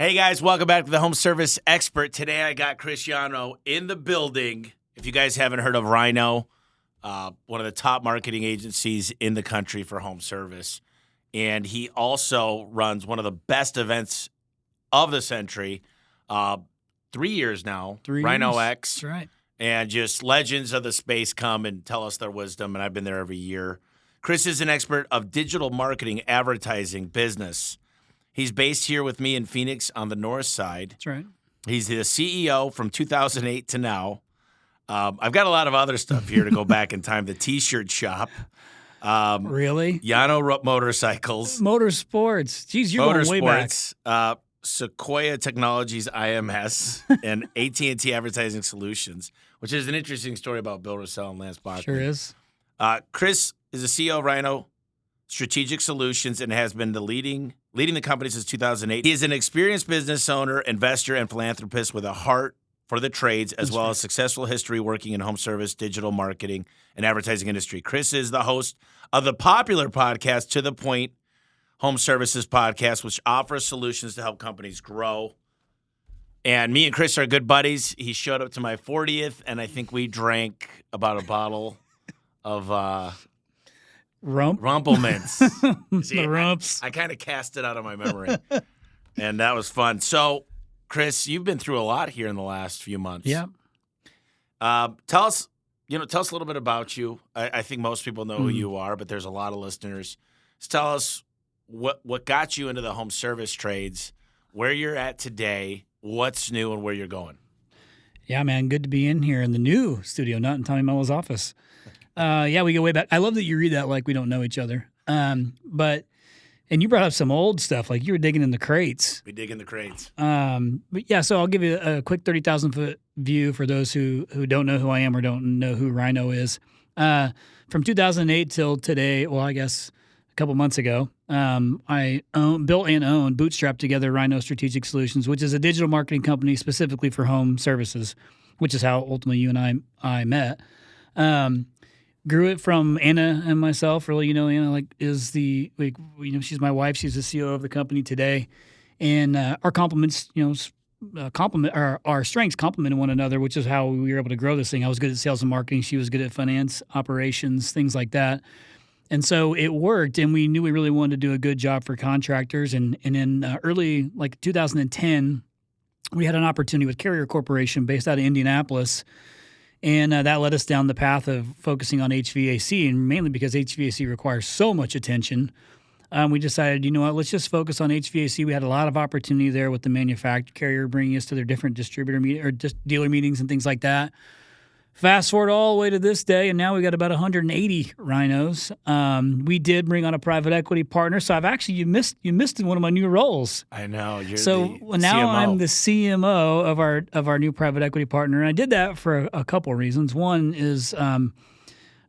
Hey guys, welcome back to the Home Service Expert. Today I got Chris Yano in the building. If you guys haven't heard of RYNO, one of the top marketing agencies in the country for home service. And he also runs one of the best events of the century, 3 years now, 3 RYNO years. X. That's right. And just legends of the space come and tell us their wisdom, and I've been there every year. Chris is an expert of digital marketing, advertising, business. He's based here with me in Phoenix on the north side. That's right. He's the CEO from 2008 to now. I've got a lot of other stuff here to go back in time. The T-shirt shop. Really? Yano Motorcycles. Motorsports. Geez, you're going way back. Sequoia Technologies IMS, and AT&T Advertising Solutions, which is an interesting story about Bill Russell and Lance Bachman. Sure is. Chris is the CEO of RYNO Strategic Solutions and has been leading the company since 2008. He is an experienced business owner, investor, and philanthropist with a heart for the trades, as well as successful history working in home service, digital marketing, and advertising industry. Chris is the host of the popular podcast To The Point Home Services Podcast, which offers solutions to help companies grow. And me and Chris are good buddies. He showed up to my 40th, and I think we drank about a bottle of Rumplemints. See, The rumps. I kind of cast it out of my memory, and that was fun. So, Chris, you've been through a lot here in the last few months. Yeah. Tell us a little bit about you. I think most people know who you are, but there's a lot of listeners. Just tell us what got you into the home service trades, where you're at today, what's new, and where you're going. Yeah, man. Good to be in here in the new studio, not in Tommy Mello's office. Yeah, we go way back. I love that you read that like we don't know each other. And you brought up some old stuff, like you were digging in the crates. We dig in the crates. But yeah, so I'll give you a quick 30,000-foot view for those who don't know who I am or don't know who RYNO is. From 2008 till today, well, I guess a couple months ago, I built and owned, bootstrapped together RYNO Strategic Solutions, which is a digital marketing company specifically for home services, which is how ultimately you and I met. Grew it from Anna and myself. Really, Anna she's my wife. She's the CEO of the company today, and our complements, our strengths complemented one another, which is how we were able to grow this thing. I was good at sales and marketing. She was good at finance, operations, things like that. And so it worked, and we knew we really wanted to do a good job for contractors. And in early 2010, we had an opportunity with Carrier Corporation based out of Indianapolis. And that led us down the path of focusing on HVAC, and mainly because HVAC requires so much attention. We decided, let's just focus on HVAC. We had a lot of opportunity there with the manufacturer Carrier bringing us to their different distributor or just dealer meetings and things like that. Fast forward all the way to this day, and now we got about 180 RYNOs. We did bring on a private equity partner, so you missed one of my new roles. I know. You're so the now CMO. I'm the CMO of our new private equity partner, and I did that for a couple of reasons. One is I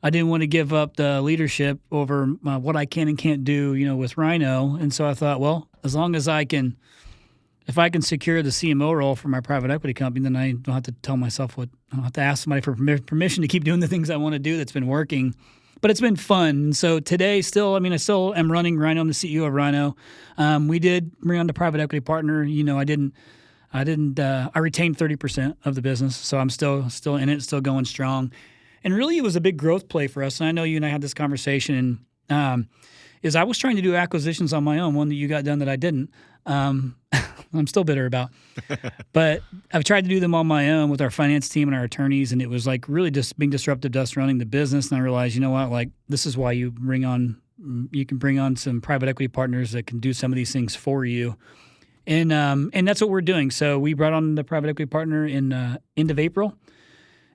didn't want to give up the leadership over what I can and can't do, with RYNO, and so I thought, well, as long as if I can secure the CMO role for my private equity company, then I don't have to tell myself I don't have to ask somebody for permission to keep doing the things I want to do that's been working. But it's been fun. So today I still am running RYNO. I'm the CEO of RYNO. We did bring on the private equity partner. I retained 30% of the business. So I'm still in it, still going strong. And really it was a big growth play for us. And I know you and I had this conversation, is I was trying to do acquisitions on my own, one that you got done that I didn't. I'm still bitter about. But I've tried to do them on my own with our finance team and our attorneys, and it was like really just being disruptive to us running the business. And I realized, this is why you can bring on some private equity partners that can do some of these things for you. And that's what we're doing. So we brought on the private equity partner in end of April.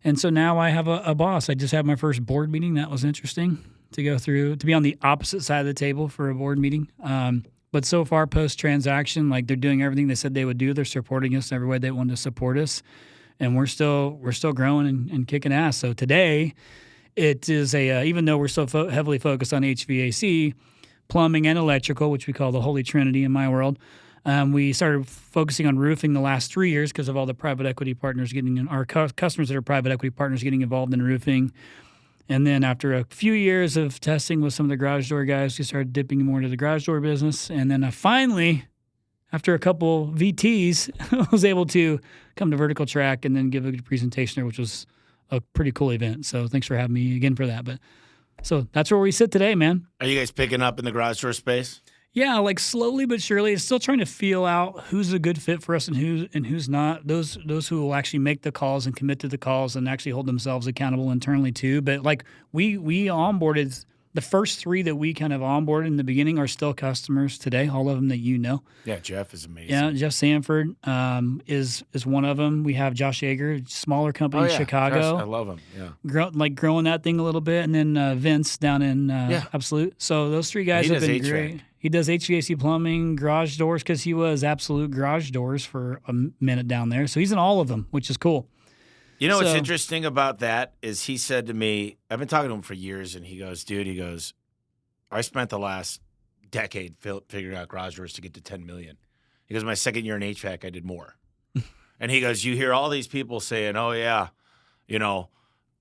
And so now I have a boss. I just had my first board meeting. That was interesting to be on the opposite side of the table for a board meeting. But so far, post-transaction, they're doing everything they said they would do. They're supporting us in every way they wanted to support us, and we're still growing and kicking ass. So today, it is even though we're so heavily focused on HVAC, plumbing, and electrical, which we call the Holy Trinity in my world, we started focusing on roofing the last 3 years because of all the private equity partners our customers that are private equity partners getting involved in roofing. And then after a few years of testing with some of the garage door guys, we started dipping more into the garage door business. And then I finally after a couple VTs, I was able to come to Vertical Track and then give a presentation there, which was a pretty cool event. So thanks for having me again for that. But so that's where we sit today, man. Are you guys picking up in the garage door space? Yeah, like slowly but surely, it's still trying to feel out who's a good fit for us and who's not. Those who will actually make the calls and commit to the calls and actually hold themselves accountable internally too. But like we onboarded the first 3 that we kind of onboarded in the beginning are still customers today. All of them that you know. Yeah, Jeff is amazing. Yeah, Jeff Sanford is one of them. We have Josh Yeager, smaller company in Chicago. Josh, I love him. Yeah, growing that thing a little bit, and then Vince down in Absolute. So those 3 guys have been great. He does HVAC plumbing, garage doors, because he was Absolute Garage Doors for a minute down there. So he's in all of them, which is cool. You know what's interesting about that is he said to me, I've been talking to him for years, and he goes, dude, I spent the last decade figuring out garage doors to get to 10 million. He goes, my second year in HVAC, I did more. And he goes, you hear all these people saying, oh, yeah,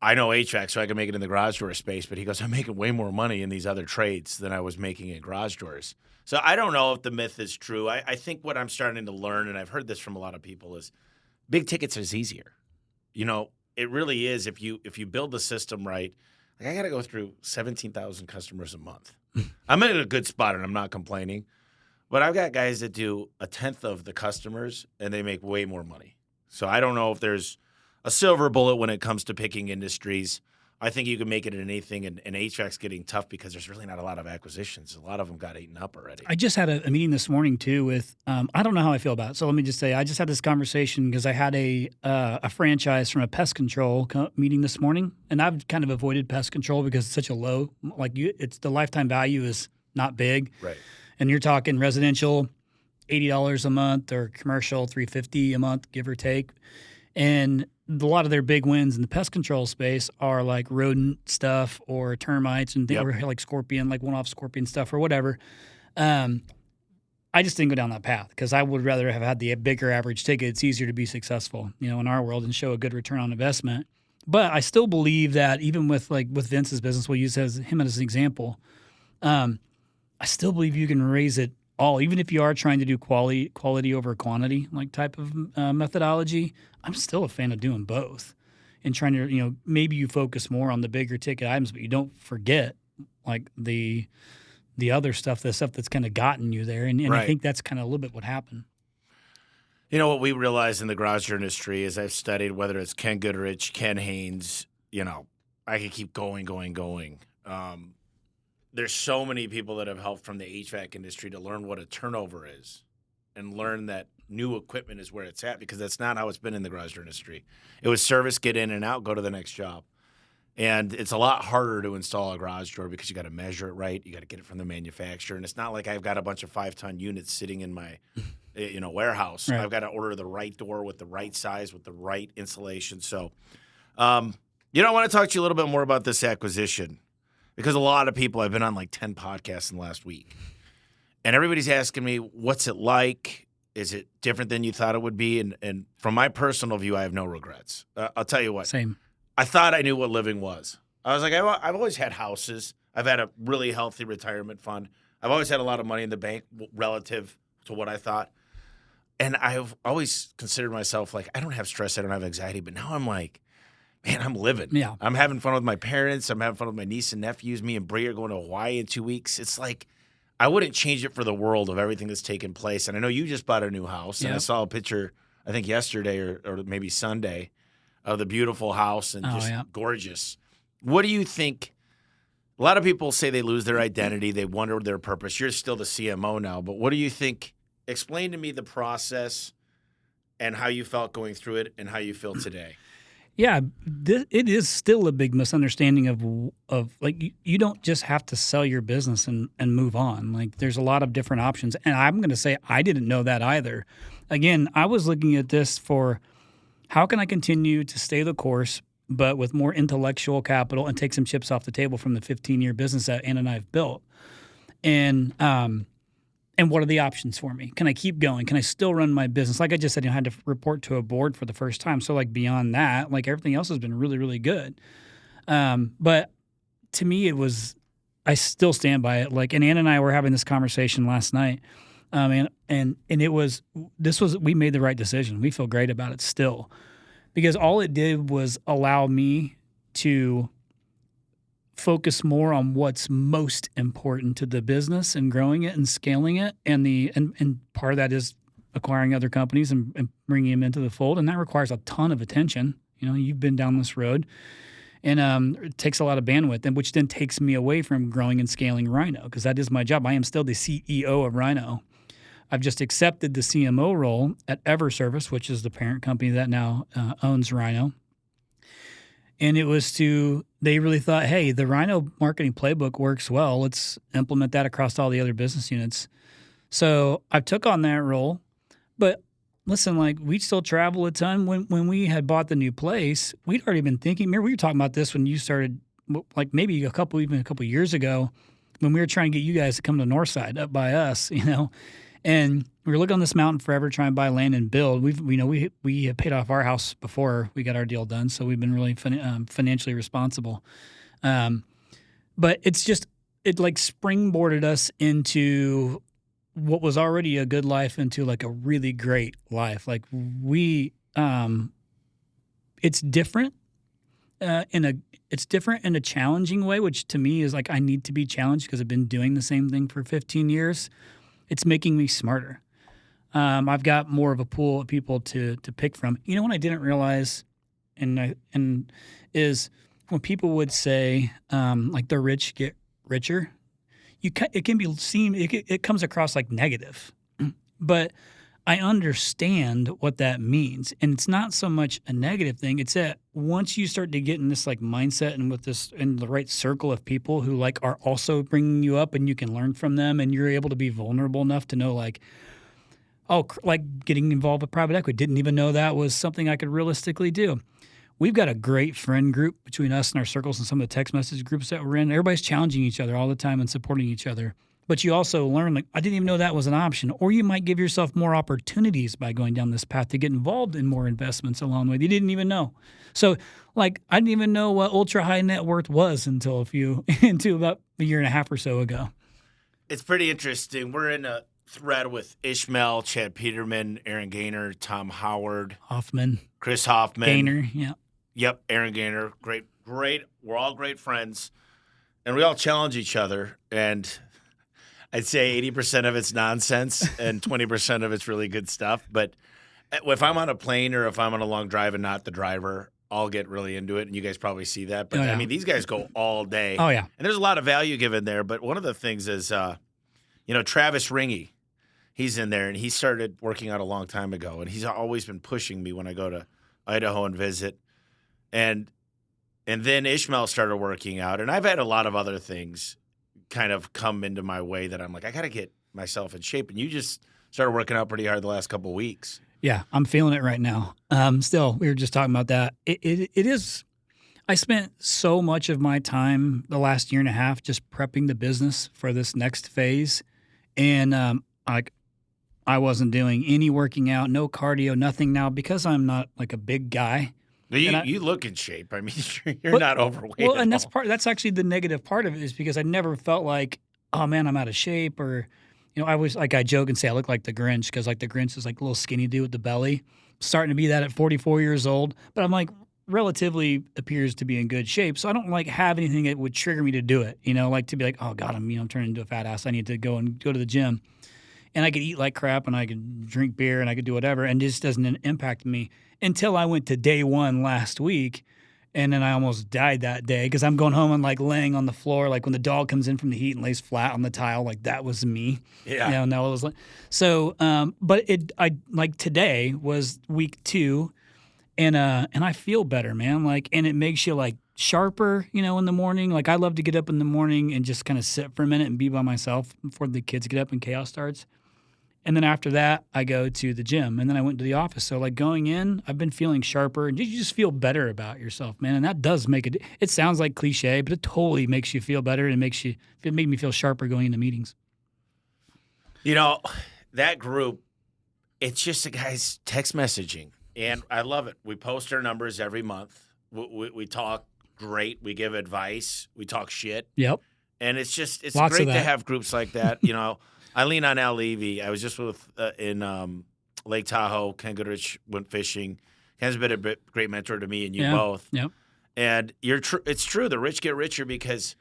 I know HVAC, so I can make it in the garage door space. But he goes, I'm making way more money in these other trades than I was making in garage doors. So I don't know if the myth is true. I think what I'm starting to learn, and I've heard this from a lot of people, is big tickets is easier. It really is. If you build the system right, like I got to go through 17,000 customers a month. I'm in a good spot, and I'm not complaining. But I've got guys that do 1/10 of the customers, and they make way more money. So I don't know if there's a silver bullet when it comes to picking industries. I think you can make it in anything, and HVAC's getting tough because there's really not a lot of acquisitions. A lot of them got eaten up already. I just had a meeting this morning, too, with I don't know how I feel about it. So let me just say, I just had this conversation because I had a franchise from a pest control meeting this morning, and I've kind of avoided pest control because it's such a low, it's the lifetime value is not big. Right. And you're talking residential, $80 a month, or commercial, $350 a month, give or take. And a lot of their big wins in the pest control space are like rodent stuff or termites and or like scorpion, like one-off scorpion stuff or whatever. I just didn't go down that path because I would rather have had the bigger average ticket. It's easier to be successful, in our world and show a good return on investment. But I still believe that even with Vince's business, we'll use him as an example. I still believe you can raise it all, even if you are trying to do quality over quantity, type of methodology. I'm still a fan of doing both and trying to, maybe you focus more on the bigger ticket items, but you don't forget the other stuff, the stuff that's kind of gotten you there. And right. I think that's kind of a little bit what happened. What we realize in the garage door industry is I've studied whether it's Ken Goodrich, Ken Haynes, I could keep going. There's so many people that have helped from the HVAC industry to learn what a turnover is and learn that new equipment is where it's at, because that's not how it's been in the garage door industry. It was service, get in and out, go to the next job. And it's a lot harder to install a garage door because you got to measure it right. You got to get it from the manufacturer. And it's not like I've got a bunch of 5-ton units sitting in my warehouse. Right. I've got to order the right door with the right size, with the right insulation. So, I want to talk to you a little bit more about this acquisition. Because a lot of people, I've been on 10 podcasts in the last week. And everybody's asking me, what's it like? Is it different than you thought it would be? And from my personal view, I have no regrets. I'll tell you what. Same. I thought I knew what living was. I was like, I've always had houses. I've had a really healthy retirement fund. I've always had a lot of money in the bank relative to what I thought. And I've always considered myself I don't have stress. I don't have anxiety. But now I'm like, man, I'm living. Yeah. I'm having fun with my parents. I'm having fun with my niece and nephews. Me and Bree are going to Hawaii in 2 weeks. It's I wouldn't change it for the world of everything that's taken place. And I know you just bought a new house. And I saw a picture, I think yesterday or maybe Sunday, of the beautiful house and gorgeous. What do you think? A lot of people say they lose their identity. They wonder their purpose. You're still the CMO now. But what do you think? Explain to me the process and how you felt going through it and how you feel today. Yeah, it is still a big misunderstanding of you don't just have to sell your business and move on. There's a lot of different options. And I'm going to say I didn't know that either. Again, I was looking at this for how can I continue to stay the course, but with more intellectual capital and take some chips off the table from the 15-year business that Ann and I have built. And what are the options for me? Can I keep going? Can I still run my business? Like I just said, I had to report to a board for the first time. So beyond that, everything else has been really, really good. But to me, I still stand by it. And Ann and I were having this conversation last night. And it was we made the right decision. We feel great about it still, because all it did was allow me to focus more on what's most important to the business and growing it and scaling it. And part of that is acquiring other companies and bringing them into the fold. And that requires a ton of attention. You've been down this road, and it takes a lot of bandwidth, and which then takes me away from growing and scaling RYNO, because that is my job. I am still the CEO of RYNO. I've just accepted the CMO role at Everservice, which is the parent company that now owns RYNO. And it was they really thought, hey, the RYNO marketing playbook works well. Let's implement that across all the other business units. So I took on that role. But listen, we still travel a ton. When we had bought the new place, we'd already been thinking. Remember, we were talking about this when you started, maybe a couple years ago, when we were trying to get you guys to come to Northside up by us, And we were looking on this mountain forever, trying to buy land and build. We have paid off our house before we got our deal done, so we've been really financially responsible. But it springboarded us into what was already a good life into a really great life. It's different in a challenging way, which to me is I need to be challenged because I've been doing the same thing for 15 years. It's making me smarter. I've got more of a pool of people to pick from. What I didn't realize, is when people would say the rich get richer, it comes across negative, but I understand what that means, and it's not so much a negative thing. It's that once you start to get in this mindset and with this in the right circle of people who are also bringing you up, and you can learn from them, and you're able to be vulnerable enough to know getting involved with private equity. Didn't even know that was something I could realistically do. We've got a great friend group between us and our circles and some of the text message groups that we're in. Everybody's challenging each other all the time and supporting each other. But you also learn, I didn't even know that was an option. Or you might give yourself more opportunities by going down this path to get involved in more investments along the way. You didn't even know. So, I didn't even know what ultra high net worth was until about a year and a half or so ago. It's pretty interesting. We're in a thread with Ishmael, Chad Peterman, Aaron Gaynor, Tom Howard, Hoffman, Chris Hoffman. Gaynor, yeah. Yep, Aaron Gaynor. Great. We're all great friends. And we all challenge each other. And I'd say 80% of it's nonsense and 20% of it's really good stuff. But if I'm on a plane or if I'm on a long drive and not the driver, I'll get really into it. And you guys probably see that. But, I mean, these guys go all day. Oh, yeah. And there's a lot of value given there. But one of the things is, Travis Ringy, he's in there. And he started working out a long time ago. And he's always been pushing me when I go to Idaho and visit. And then Ishmael started working out. And I've had a lot of other things kind of come into my way that I'm like, I got to get myself in shape. And you just started working out pretty hard the last couple of weeks. Yeah, I'm feeling it right now. Still, we were just talking about that. It is. I spent so much of my time the last year and a half just prepping the business for this next phase. And I wasn't doing any working out, no cardio, nothing now because I'm not a big guy. You look in shape. I mean, you're not overweight. Well, and that's actually the negative part of it, is because I never felt like, oh man, I'm out of shape, or I was I joke and say I look like the Grinch, because the Grinch is a little skinny dude with the belly. Starting to be that at 44 years old, but I'm relatively appears to be in good shape. So I don't have anything that would trigger me to do it. To be oh God, I'm turning into a fat ass. I need to go to the gym. And I could eat like crap, and I could drink beer, and I could do whatever, and it just doesn't impact me until I went to day one last week, and then I almost died that day because I'm going home and laying on the floor, when the dog comes in from the heat and lays flat on the tile, that was me. Yeah. No, it was so. But today was week 2, and I feel better, man. And it makes you sharper, in the morning. I love to get up in the morning and just kind of sit for a minute and be by myself before the kids get up and chaos starts. And then after that, I go to the gym, and then I went to the office. So going in, I've been feeling sharper, and you just feel better about yourself, man. And that does make it. It sounds like cliche, but it totally makes you feel better, and it made me feel sharper going into meetings. That group, it's just the guys text messaging, and I love it. We post our numbers every month. We talk great. We give advice. We talk shit. Yep. And it's Lots great to have groups like that. I lean on Al Levy. I was just with in Lake Tahoe. Ken Goodrich went fishing. Ken's been a great mentor to me and you both. Yep. And it's true. The rich get richer because,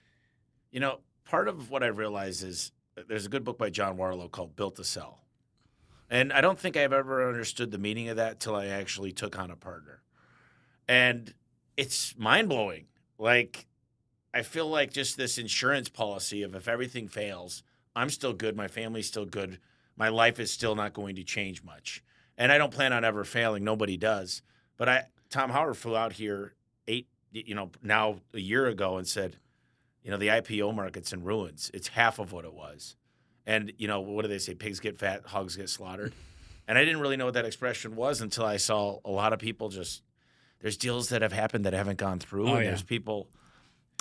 part of what I realize is there's a good book by John Warlow called Built to Sell. And I don't think I've ever understood the meaning of that till I actually took on a partner. And it's mind-blowing. Like, I feel like just this insurance policy of if everything fails, I'm still good, my family's still good, my life is still not going to change much. And I don't plan on ever failing. Nobody does. But Tom Howard flew out here now a year ago and said, the IPO market's in ruins. It's half of what it was. And, what do they say? Pigs get fat, hogs get slaughtered. And I didn't really know what that expression was until I saw a lot of people there's deals that have happened that haven't gone through. Oh, and there's people,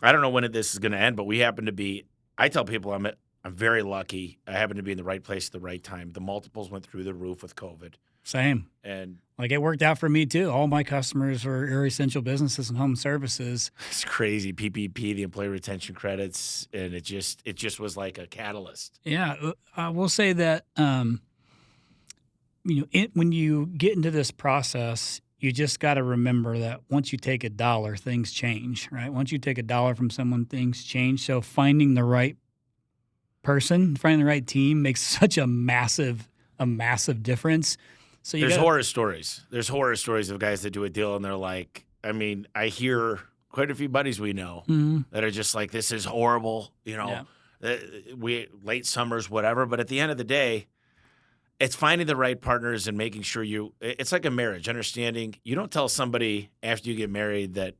I don't know when this is going to end, but we happen to be, I tell people I'm very lucky. I happen to be in the right place at the right time. The multiples went through the roof with COVID. Same. And like it worked out for me too. All my customers were essential businesses and home services. It's crazy. PPP, the employee retention credits, and it just was like a catalyst. Yeah, I will say that when you get into this process, you just got to remember that once you take $1, things change, right? Once you take $1 from someone, things change. So finding the right person, finding the right team makes such a massive difference. So There's horror stories. There's horror stories of guys that do a deal and they're like, I hear quite a few buddies we know that are just like, this is horrible, we late summers, whatever. But at the end of the day, it's finding the right partners and making sure it's like a marriage, understanding you don't tell somebody after you get married that,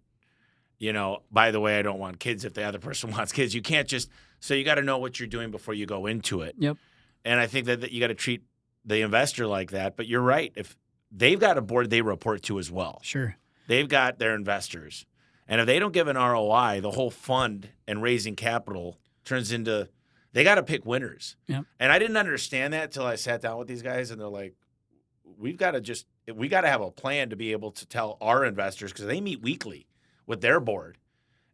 by the way, I don't want kids if the other person wants kids. You can't so you got to know what you're doing before you go into it. Yep. And I think that you got to treat the investor like that. But you're right. If they've got a board they report to as well. Sure. They've got their investors. And if they don't give an ROI, the whole fund and raising capital turns into they got to pick winners. Yep. And I didn't understand that till I sat down with these guys and they're like, we got to have a plan to be able to tell our investors because they meet weekly with their board.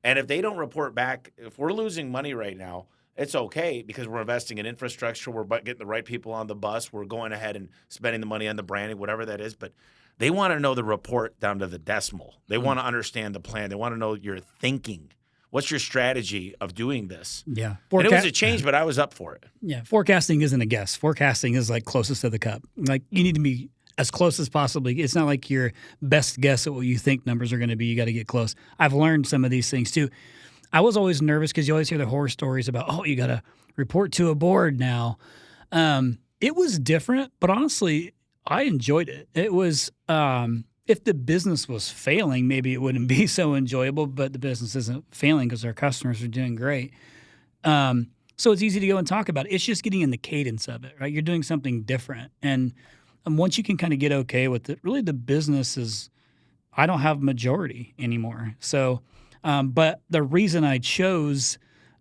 And if they don't report back, if we're losing money right now, it's okay because we're investing in infrastructure. We're getting the right people on the bus. We're going ahead and spending the money on the branding, whatever that is. But they want to know the report down to the decimal. They want to understand the plan. They want to know your thinking. What's your strategy of doing this? Yeah. And it was a change, but I was up for it. Yeah. Forecasting isn't a guess. Forecasting is like closest to the cup. Like you need to be as close as possibly. It's not like your best guess at what you think numbers are going to be. You got to get close. I've learned some of these things too. I was always nervous because you always hear the horror stories about, you got to report to a board now. It was different, but honestly, I enjoyed it. It was, if the business was failing, maybe it wouldn't be so enjoyable, but the business isn't failing because our customers are doing great. So it's easy to go and talk about it. It's just getting in the cadence of it, right? You're doing something different. And once you can kind of get okay with it, really the business is, I don't have majority anymore. So, but the reason I chose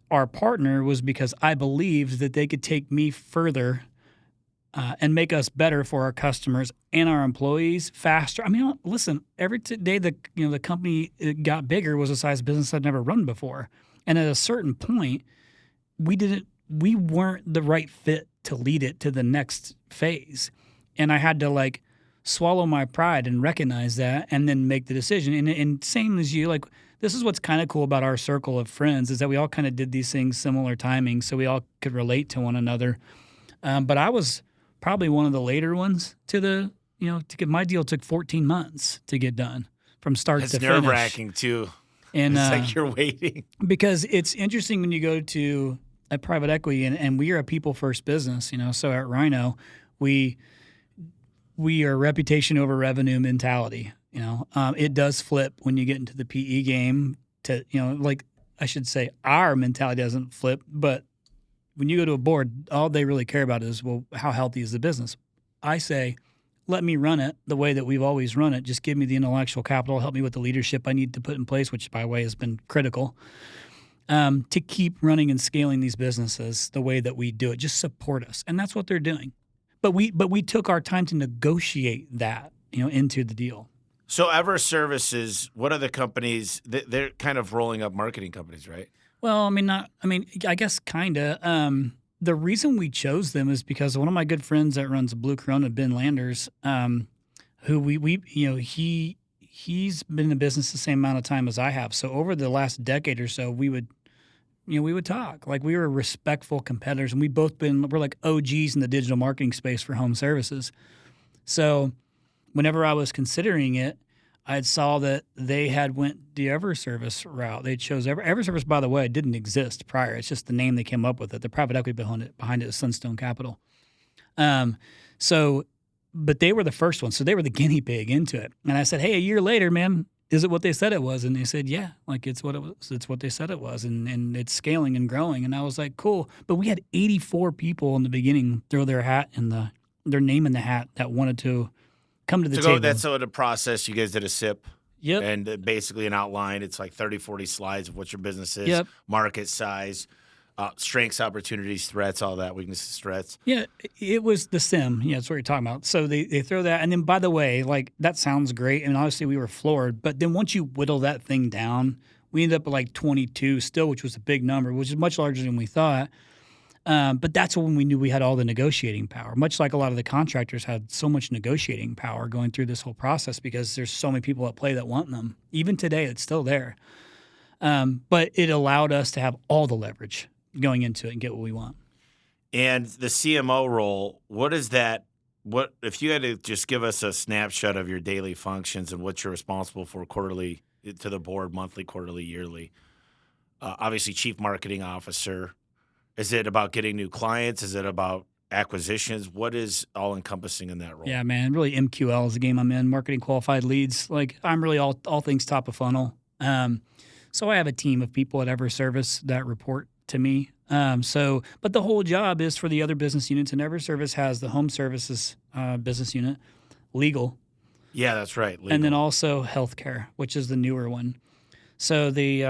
our partner was because I believed that they could take me further and make us better for our customers and our employees faster. I mean, listen, every day the company got bigger was a size business I'd never run before. And at a certain point, we weren't the right fit to lead it to the next phase. And I had to swallow my pride and recognize that and then make the decision. And same as you, this is what's kind of cool about our circle of friends is that we all kind of did these things similar timing, so we all could relate to one another. But I was probably one of the later ones to get my deal took 14 months to get done from start to finish. It's nerve-wracking too. And it's like you're waiting. Because it's interesting when you go to a private equity and we are a people-first business, so at RYNO, we are reputation over revenue mentality. It does flip when you get into the PE game to, I should say our mentality doesn't flip, but when you go to a board, all they really care about is, well, how healthy is the business? I say, let me run it the way that we've always run it. Just give me the intellectual capital, help me with the leadership I need to put in place, which, by the way, has been critical, to keep running and scaling these businesses the way that we do it. Just support us. And that's what they're doing. But we took our time to negotiate that, into the deal. So Ever Services, what are the companies? They're kind of rolling up marketing companies, right? Well, I guess kind of. the reason we chose them is because one of my good friends that runs Blue Corona, Ben Landers, who we he's been in the business the same amount of time as I have. So over the last decade or so, we would talk like we were respectful competitors, and we're like OGs in the digital marketing space for home services. So whenever I was considering it, I saw that they had went the EverService route. They chose EverService, by the way, didn't exist prior. It's just the name they came up with it. The private equity behind it is Sunstone Capital. But they were the first one, so they were the guinea pig into it. And I said, hey, a year later, man, is it what they said it was? And they said, yeah, like it's what it was. It's what they said it was, and it's scaling and growing. And I was like, cool. But we had 84 people in the beginning throw their name in the hat that wanted to come to the table. That's so the process. You guys did a SIP. Yep. And basically an outline. It's like 30, 40 slides of what your business is, yep. Market size, strengths, opportunities, threats, all that, weaknesses, threats. Yeah, it was the SIM. Yeah, that's what you're talking about. So they throw that. And then, by the way, like that sounds great. And obviously we were floored. But then once you whittle that thing down, we ended up at like 22 still, which was a big number, which is much larger than we thought. But that's when we knew we had all the negotiating power, much like a lot of the contractors had so much negotiating power going through this whole process because there's so many people at play that want them. Even today, it's still there. But it allowed us to have all the leverage going into it and get what we want. And the CMO role, what is that? What if you had to just give us a snapshot of your daily functions and what you're responsible for quarterly to the board, monthly, quarterly, yearly? Obviously, chief marketing officer. Is it about getting new clients? Is it about acquisitions? What is all encompassing in that role? Yeah, man, really MQL is the game I'm in, marketing qualified leads. Like I'm really all things top of funnel. So I have a team of people at EverService that report to me. But the whole job is for the other business units, and EverService has the home services business unit, legal. Yeah, that's right. Legal. And then also healthcare, which is the newer one. So they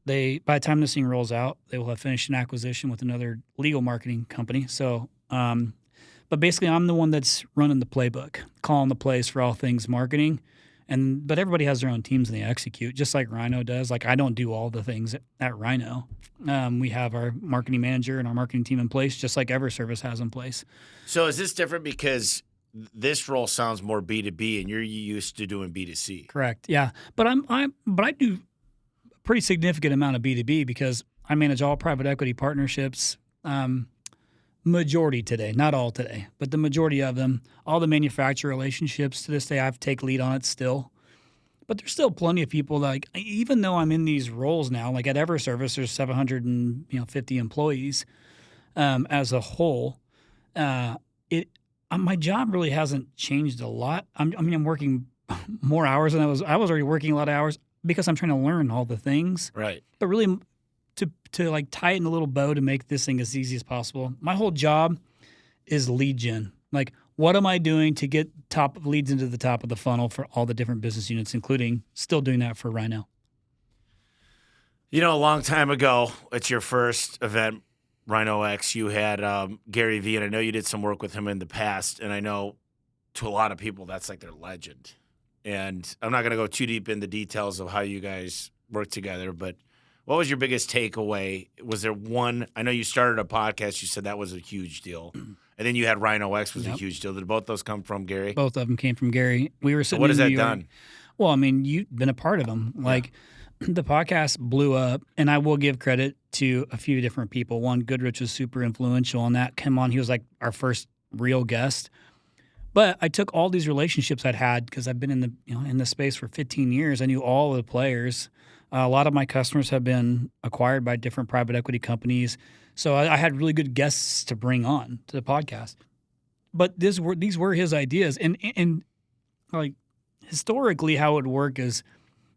by the time this thing rolls out, they will have finished an acquisition with another legal marketing company. So, but basically, I'm the one that's running the playbook, calling the plays for all things marketing. But everybody has their own teams and they execute, just like RYNO does. Like I don't do all the things at RYNO. We have our marketing manager and our marketing team in place, just like EverService has in place. So is this different because this role sounds more B2B and you're used to doing B2C? Correct. Yeah, but I do a pretty significant amount of B2B because I manage all private equity partnerships. Majority today, not all today, but the majority of them, all the manufacturer relationships to this day, I take lead on it still. But there's still plenty of people like, even though I'm in these roles now, like at EverService, there's 750 employees as a whole. My job really hasn't changed a lot. I'm working more hours than I was already working a lot of hours because I'm trying to learn all the things. Right. But really, to like tie it in a little bow to make this thing as easy as possible. My whole job is lead gen. Like, what am I doing to get top leads into the top of the funnel for all the different business units, including still doing that for RYNO? You know, a long time ago, at your first event, RYNO X, you had Gary Vee, and I know you did some work with him in the past, and I know to a lot of people that's like their legend. And I'm not going to go too deep in the details of how you guys work together, but what was your biggest takeaway? Was there one? I know you started a podcast. You said that was a huge deal. And then you had RYNO X was a huge deal. Did both those come from Gary? Both of them came from Gary. We were sitting what has in that New York. done? Well, I mean, you've been a part of them. Like, the podcast blew up, and I will give credit to a few different people. One, Goodrich was super influential on that. Came on. He was like our first real guest. But I took all these relationships I'd had because I've been in the space for 15 years. I knew all of the players. A lot of my customers have been acquired by different private equity companies. So I had really good guests to bring on to the podcast. But these were his ideas. And like historically how it would work is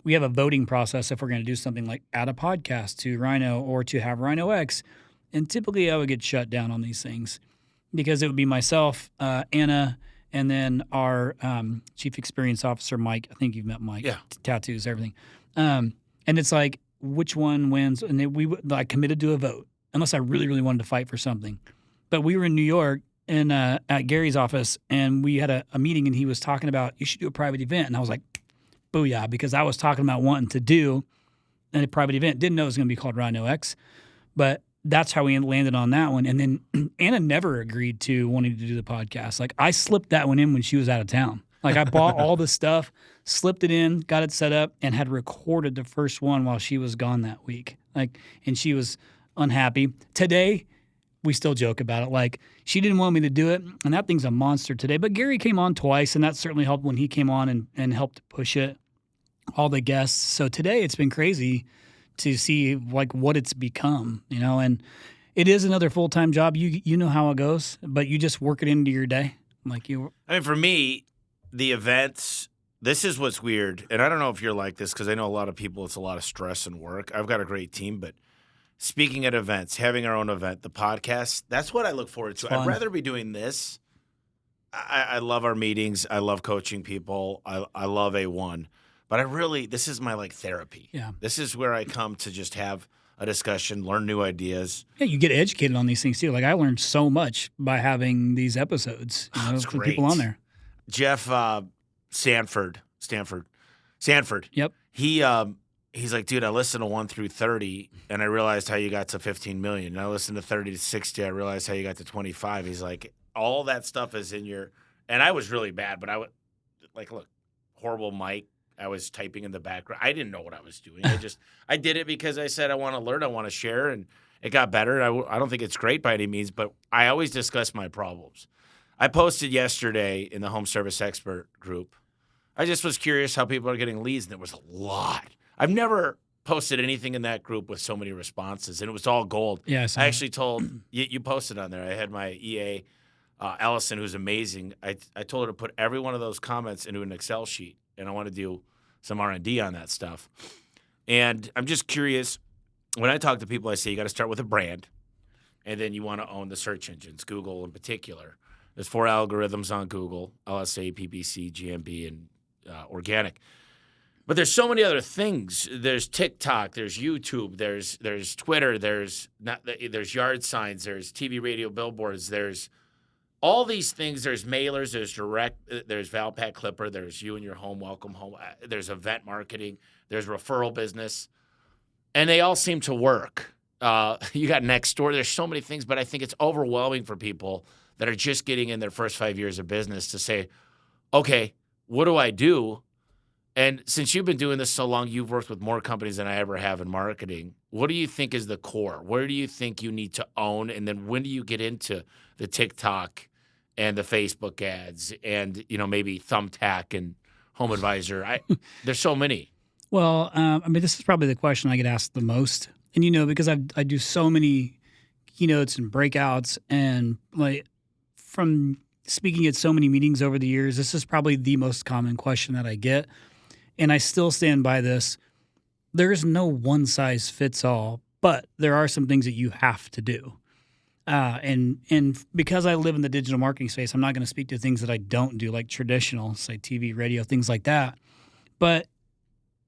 we have a voting process if we're going to do something like add a podcast to RYNO or to have RYNO X. And typically I would get shut down on these things because it would be myself, Anna, and then our chief experience officer, Mike. I think you've met Mike. Yeah. Tattoos, everything. And it's like, which one wins? And then I committed to a vote, unless I really, really wanted to fight for something. But we were in New York and at Gary's office, and we had a meeting, and he was talking about, you should do a private event. And I was like, booyah, because I was talking about wanting to do a private event. Didn't know it was going to be called RYNO X. But that's how we landed on that one. And then Anna never agreed to wanting to do the podcast. Like I slipped that one in when she was out of town. Like I bought all the stuff, slipped it in, got it set up, and had recorded the first one while she was gone that week. Like, and she was unhappy. Today, we still joke about it. Like she didn't want me to do it, and that thing's a monster today. But Gary came on twice, and that certainly helped when he came on and helped push it. All the guests. So today it's been crazy to see like what it's become, you know, and it is another full-time job. You know how it goes, but you just work it into your day. Like you. I mean, for me, the events, this is what's weird. And I don't know if you're like this because I know a lot of people, it's a lot of stress and work. I've got a great team, but speaking at events, having our own event, the podcast, that's what I look forward to. I'd rather be doing this. I love our meetings. I love coaching people. I love A1. But this is my like therapy. Yeah. This is where I come to just have a discussion, learn new ideas. Yeah, you get educated on these things too. Like I learned so much by having these episodes, you know, from people on there. Jeff Stanford. Yep. He's like, dude, I listened to 1 through 30, and I realized how you got to 15 million. And I listened to 30 to 60, I realized how you got to 25. He's like, all that stuff is in your. And I was really bad, but I would like, look, horrible mic. I was typing in the background. I didn't know what I was doing. I did it because I said I want to learn, I want to share, and it got better. I don't think it's great by any means, but I always discuss my problems. I posted yesterday in the home service expert group. I just was curious how people are getting leads, and there was a lot. I've never posted anything in that group with so many responses, and it was all gold. Yes, I actually told you posted on there. I had my EA, Allison, who's amazing. I told her to put every one of those comments into an Excel sheet, and I want to do some R&D on that stuff. And I'm just curious. When I talk to people, I say you got to start with a brand, and then you want to own the search engines, Google in particular. There's 4 algorithms on Google: LSA, PPC, GMB, and organic. But there's so many other things. There's TikTok, there's YouTube, there's Twitter, there's yard signs, there's TV, radio, billboards, there's all these things. There's mailers, there's direct, there's Valpak Clipper, there's you and your home, welcome home, there's event marketing, there's referral business, and they all seem to work. You got Nextdoor. There's so many things, but I think it's overwhelming for people that are just getting in their first 5 years of business to say, okay, what do I do? And since you've been doing this so long, you've worked with more companies than I ever have in marketing. What do you think is the core? Where do you think you need to own? And then when do you get into the TikTok and the Facebook ads and, you know, maybe Thumbtack and Home Advisor? There's so many. Well, I mean, this is probably the question I get asked the most. And, you know, because I do so many keynotes and breakouts and like from speaking at so many meetings over the years, this is probably the most common question that I get. And I still stand by this. There is no one size fits all, but there are some things that you have to do. And because I live in the digital marketing space, I'm not going to speak to things that I don't do, like traditional, say TV, radio, things like that. But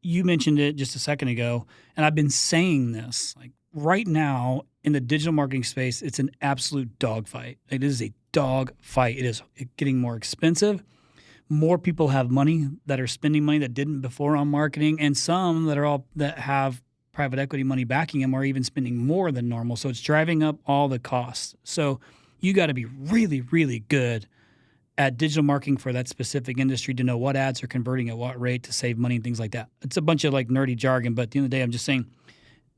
you mentioned it just a second ago, and I've been saying this. Like right now in the digital marketing space, it's an absolute dogfight. It is a dog fight. It is getting more expensive. More people have money that are spending money that didn't before on marketing, and some that have private equity money backing them are even spending more than normal. So it's driving up all the costs. So you got to be really, really good at digital marketing for that specific industry to know what ads are converting at what rate to save money and things like that. It's a bunch of like nerdy jargon, but at the end of the day, I'm just saying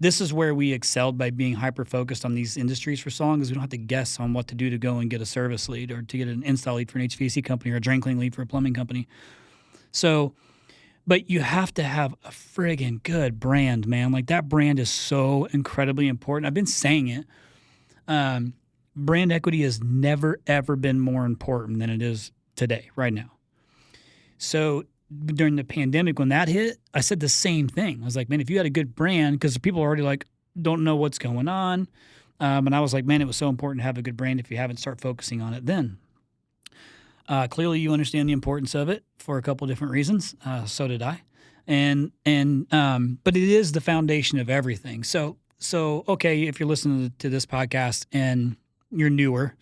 this is where we excelled by being hyper-focused on these industries for so long, because we don't have to guess on what to do to go and get a service lead or to get an install lead for an HVAC company or a drain cleaning lead for a plumbing company. So, but you have to have a friggin' good brand, man. Like that brand is so incredibly important. I've been saying it. Brand equity has never, ever been more important than it is today, right now. So during the pandemic, when that hit, I said the same thing. I was like, man, if you had a good brand, because people are already like, don't know what's going on. And I was like, man, it was so important to have a good brand. If you haven't, start focusing on it then. Clearly, you understand the importance of it for a couple of different reasons. So did I. But it is the foundation of everything. So okay, if you're listening to this podcast and you're newer,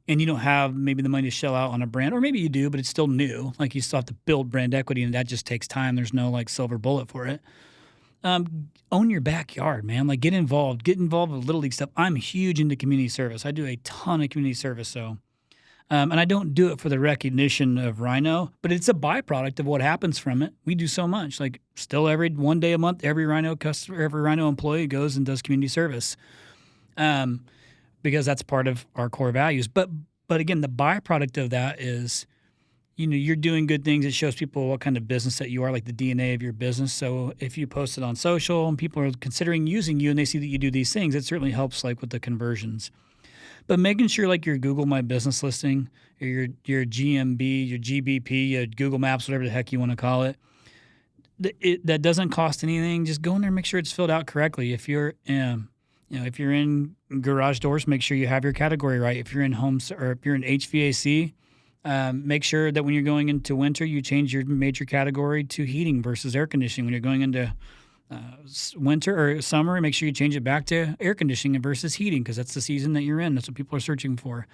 and you don't have maybe the money to shell out on a brand, or maybe you do, but it's still new. Like you still have to build brand equity, and that just takes time. There's no like silver bullet for it. Own your backyard, man. Like get involved with Little League stuff. I'm huge into community service. I do a ton of community service. So, and I don't do it for the recognition of RYNO, but it's a byproduct of what happens from it. We do so much. Like still every one day a month, every RYNO customer, every RYNO employee goes and does community service, because that's part of our core values. But again, the byproduct of that is, you're doing good things. It shows people what kind of business that you are, like the DNA of your business. So if you post it on social and people are considering using you and they see that you do these things, it certainly helps like with the conversions. But making sure like your Google My Business listing or your GMB, your GBP, your Google Maps, whatever the heck you want to call it, that doesn't cost anything. Just go in there and make sure it's filled out correctly. If you're if you're in garage doors, make sure you have your category right. If you're in homes or if you're in HVAC, make sure that when you're going into winter, you change your major category to heating versus air conditioning. When you're going into winter or summer, make sure you change it back to air conditioning versus heating because that's the season that you're in. That's what people are searching for.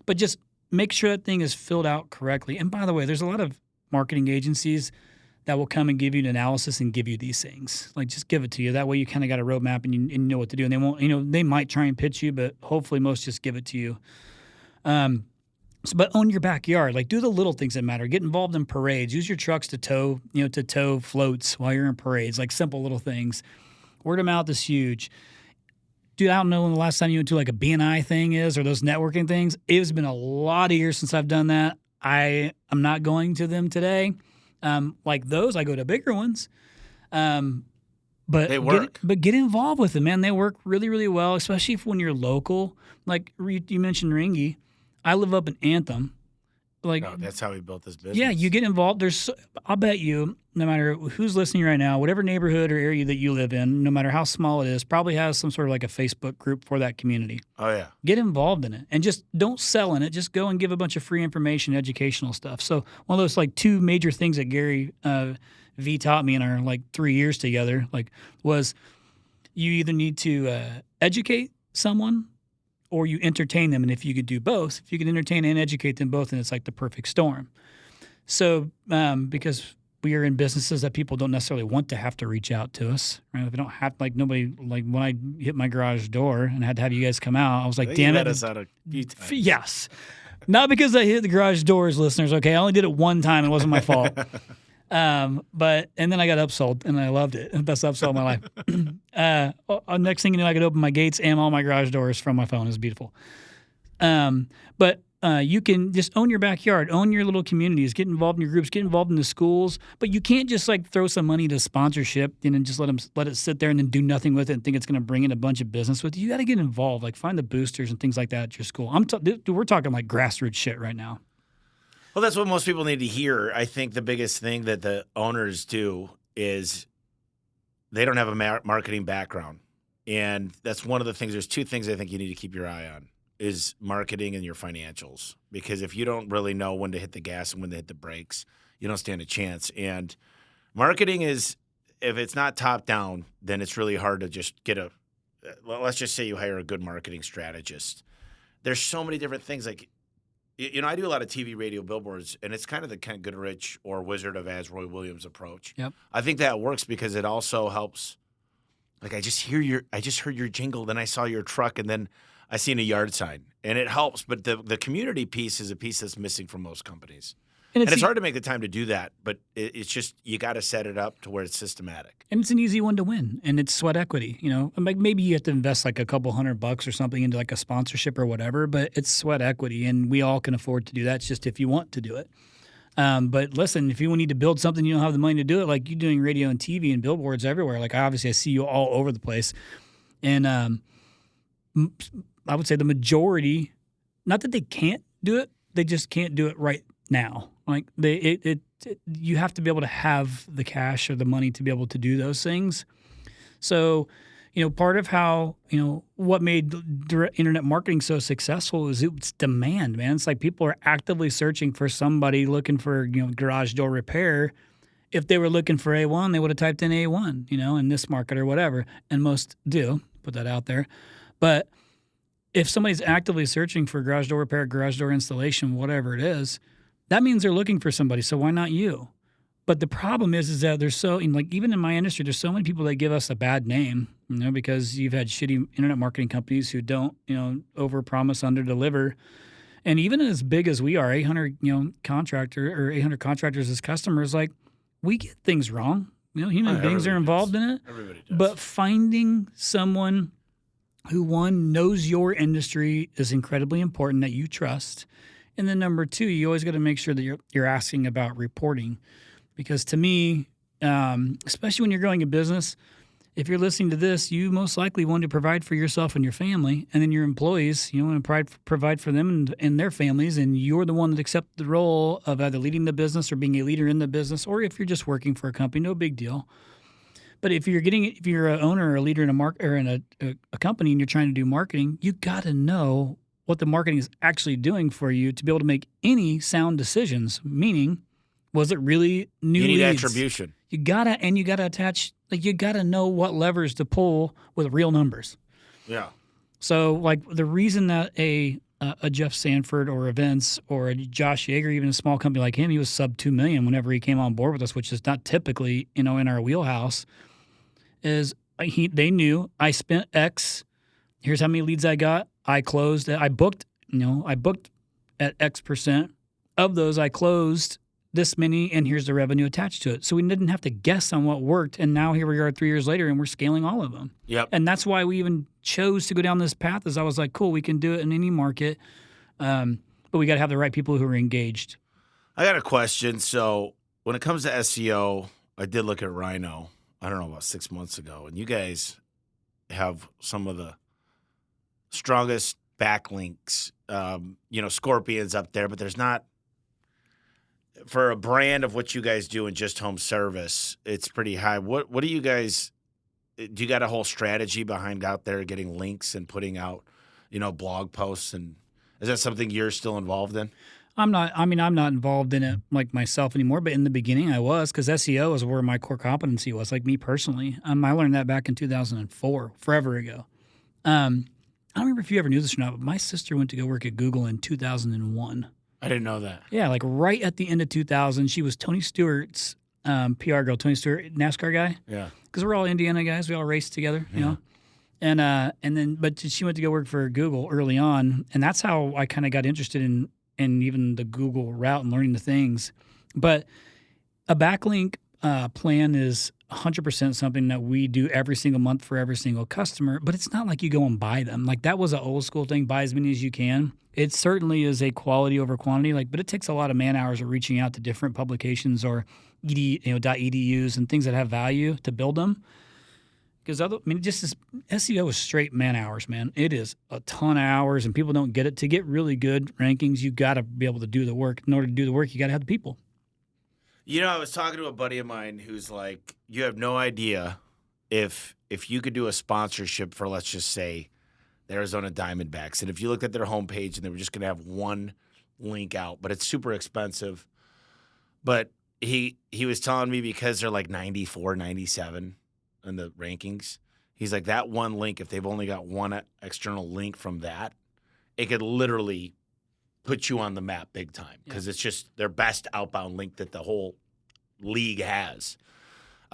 But just make sure that thing is filled out correctly. And by the way, there's a lot of marketing agencies that will come and give you an analysis and give you these things. Like just give it to you. That way you kind of got a roadmap and you know what to do. And they won't, they might try and pitch you, but hopefully most just give it to you. But own your backyard. Like do the little things that matter. Get involved in parades. Use your trucks to tow floats while you're in parades. Like simple little things. Word of mouth is huge. Dude, I don't know when the last time you went to like a BNI thing is or those networking things. It's been a lot of years since I've done that. I'm not going to them today. Like those, I go to bigger ones. But they work. But get involved with them, man. They work really, really well, especially when you're local. Like you mentioned Ringy. I live up in Anthem. Like that's how we built this business. Yeah, you get involved. I'll bet you, no matter who's listening right now, whatever neighborhood or area that you live in, no matter how small it is, probably has some sort of like a Facebook group for that community. Oh, yeah. Get involved in it and just don't sell in it. Just go and give a bunch of free information, educational stuff. So one of those like two major things that Gary V taught me in our like 3 years together was you either need to educate someone or you entertain them. And if you could do both, if you can entertain and educate them both, then it's like the perfect storm. So because we are in businesses that people don't necessarily want to have to reach out to us, right? If we don't have, like nobody, like when I hit my garage door and I had to have you guys come out, I was like, damn it. You let us out a few times. Yes. Not because I hit the garage doors, listeners, okay? I only did it one time. It wasn't my fault. And then I got upsold, and I loved it. Best upsell of my life. Next thing you know, I could open my gates and all my garage doors from my phone. It was beautiful. But you can just own your backyard, own your little communities, get involved in your groups, get involved in the schools. But you can't just like throw some money to sponsorship and then just let it sit there and then do nothing with it and think it's going to bring in a bunch of business with you. You got to get involved, like find the boosters and things like that at your school. Dude, we're talking like grassroots shit right now. Well, that's what most people need to hear. I think the biggest thing that the owners do is they don't have a marketing background. And that's one of the things. There's two things I think you need to keep your eye on is marketing and your financials. Because if you don't really know when to hit the gas and when to hit the brakes, you don't stand a chance. And marketing is, if it's not top down, then it's really hard to just get let's just say you hire a good marketing strategist. There's so many different things like, I do a lot of TV, radio, billboards, and it's kind of the Ken Goodrich or Wizard of Oz, Roy Williams approach. Yep. I think that works because it also helps. Like I just heard your jingle, then I saw your truck, and then I seen a yard sign, and it helps. But the community piece is a piece that's missing from most companies. And it's hard to make the time to do that, but it's just you got to set it up to where it's systematic. And it's an easy one to win, and it's sweat equity. Like maybe you have to invest like a couple $100 or something into like a sponsorship or whatever, but it's sweat equity, and we all can afford to do that. It's just if you want to do it. But listen, if you need to build something, you don't have the money to do it. Like you're doing radio and TV and billboards everywhere. Like obviously, I see you all over the place, and I would say the majority, not that they can't do it, they just can't do it right now. Like you have to be able to have the cash or the money to be able to do those things. So, part of how, what made internet marketing so successful is it's demand, man. It's like people are actively searching for somebody looking for, garage door repair. If they were looking for A1, they would have typed in A1, in this market or whatever. And most do, put that out there. But if somebody's actively searching for garage door repair, garage door installation, whatever it is, that means they're looking for somebody. So why not you? But the problem is that there's like even in my industry, there's so many people that give us a bad name, because you've had shitty internet marketing companies who don't, overpromise, underdeliver. And even as big as we are, 800, 800 contractors as customers, like we get things wrong. Human beings are involved in it. Everybody does. But finding someone who, one, knows your industry is incredibly important, that you trust. And then number two, you always got to make sure that you're asking about reporting. Because to me, especially when you're growing a business, if you're listening to this, you most likely want to provide for yourself and your family, and then your employees, you want to provide for them and their families, and you're the one that accepts the role of either leading the business or being a leader in the business, or if you're just working for a company, no big deal. But if you're an owner or a leader in a company and you're trying to do marketing, you got to know what the marketing is actually doing for you to be able to make any sound decisions. Meaning, was it really new leads? You need attribution. You gotta attach. Like, you gotta know what levers to pull with real numbers. Yeah. So, like, the reason that a Jeff Sanford or a Vince or a Josh Yeager, even a small company like him, he was sub 2 million whenever he came on board with us, which is not typically in our wheelhouse. Is they knew I spent X. Here's how many leads I got. I closed. I booked. I booked at X percent of those. I closed this many, and here's the revenue attached to it. So we didn't have to guess on what worked, and now here we are 3 years later, and we're scaling all of them. Yep. And that's why we even chose to go down this path, is I was like, cool, we can do it in any market, but we got to have the right people who are engaged. I got a question. So when it comes to SEO, I did look at RYNO, I don't know, about 6 months ago, and you guys have some of the strongest backlinks, Scorpions up there, but there's not, for a brand of what you guys do in just home service, it's pretty high. What do you guys do? You got a whole strategy behind out there getting links and putting out, blog posts, and is that something you're still involved in? I'm not involved in it like myself anymore, but in the beginning I was, because SEO is where my core competency was, like me personally. I learned that back in 2004, forever ago. I don't remember if you ever knew this or not, but my sister went to go work at Google in 2001. I didn't know that. Yeah, like right at the end of 2000. She was Tony Stewart's PR girl, Tony Stewart, NASCAR guy. Yeah. Because we're all Indiana guys. We all raced together, And then, but she went to go work for Google early on, and that's how I kind of got interested in even the Google route and learning the things. But a backlink plan is 100% something that we do every single month for every single customer, but it's not like you go and buy them. Like, that was an old school thing, buy as many as you can. It certainly is a quality over quantity, but it takes a lot of man hours of reaching out to different publications or .edus and things that have value to build them. Because SEO is straight man hours, man. It is a ton of hours, and people don't get it. To get really good rankings, you got to be able to do the work. In order to do the work, you got to have the people. I was talking to a buddy of mine who's like, you have no idea if you could do a sponsorship for, let's just say, the Arizona Diamondbacks, and if you looked at their homepage and they were just going to have one link out, but it's super expensive. But he was telling me, because they're like 94, 97 in the rankings, he's like, that one link, if they've only got one external link from that, it could literally put you on the map big time, because it's just their best outbound link that the whole league has.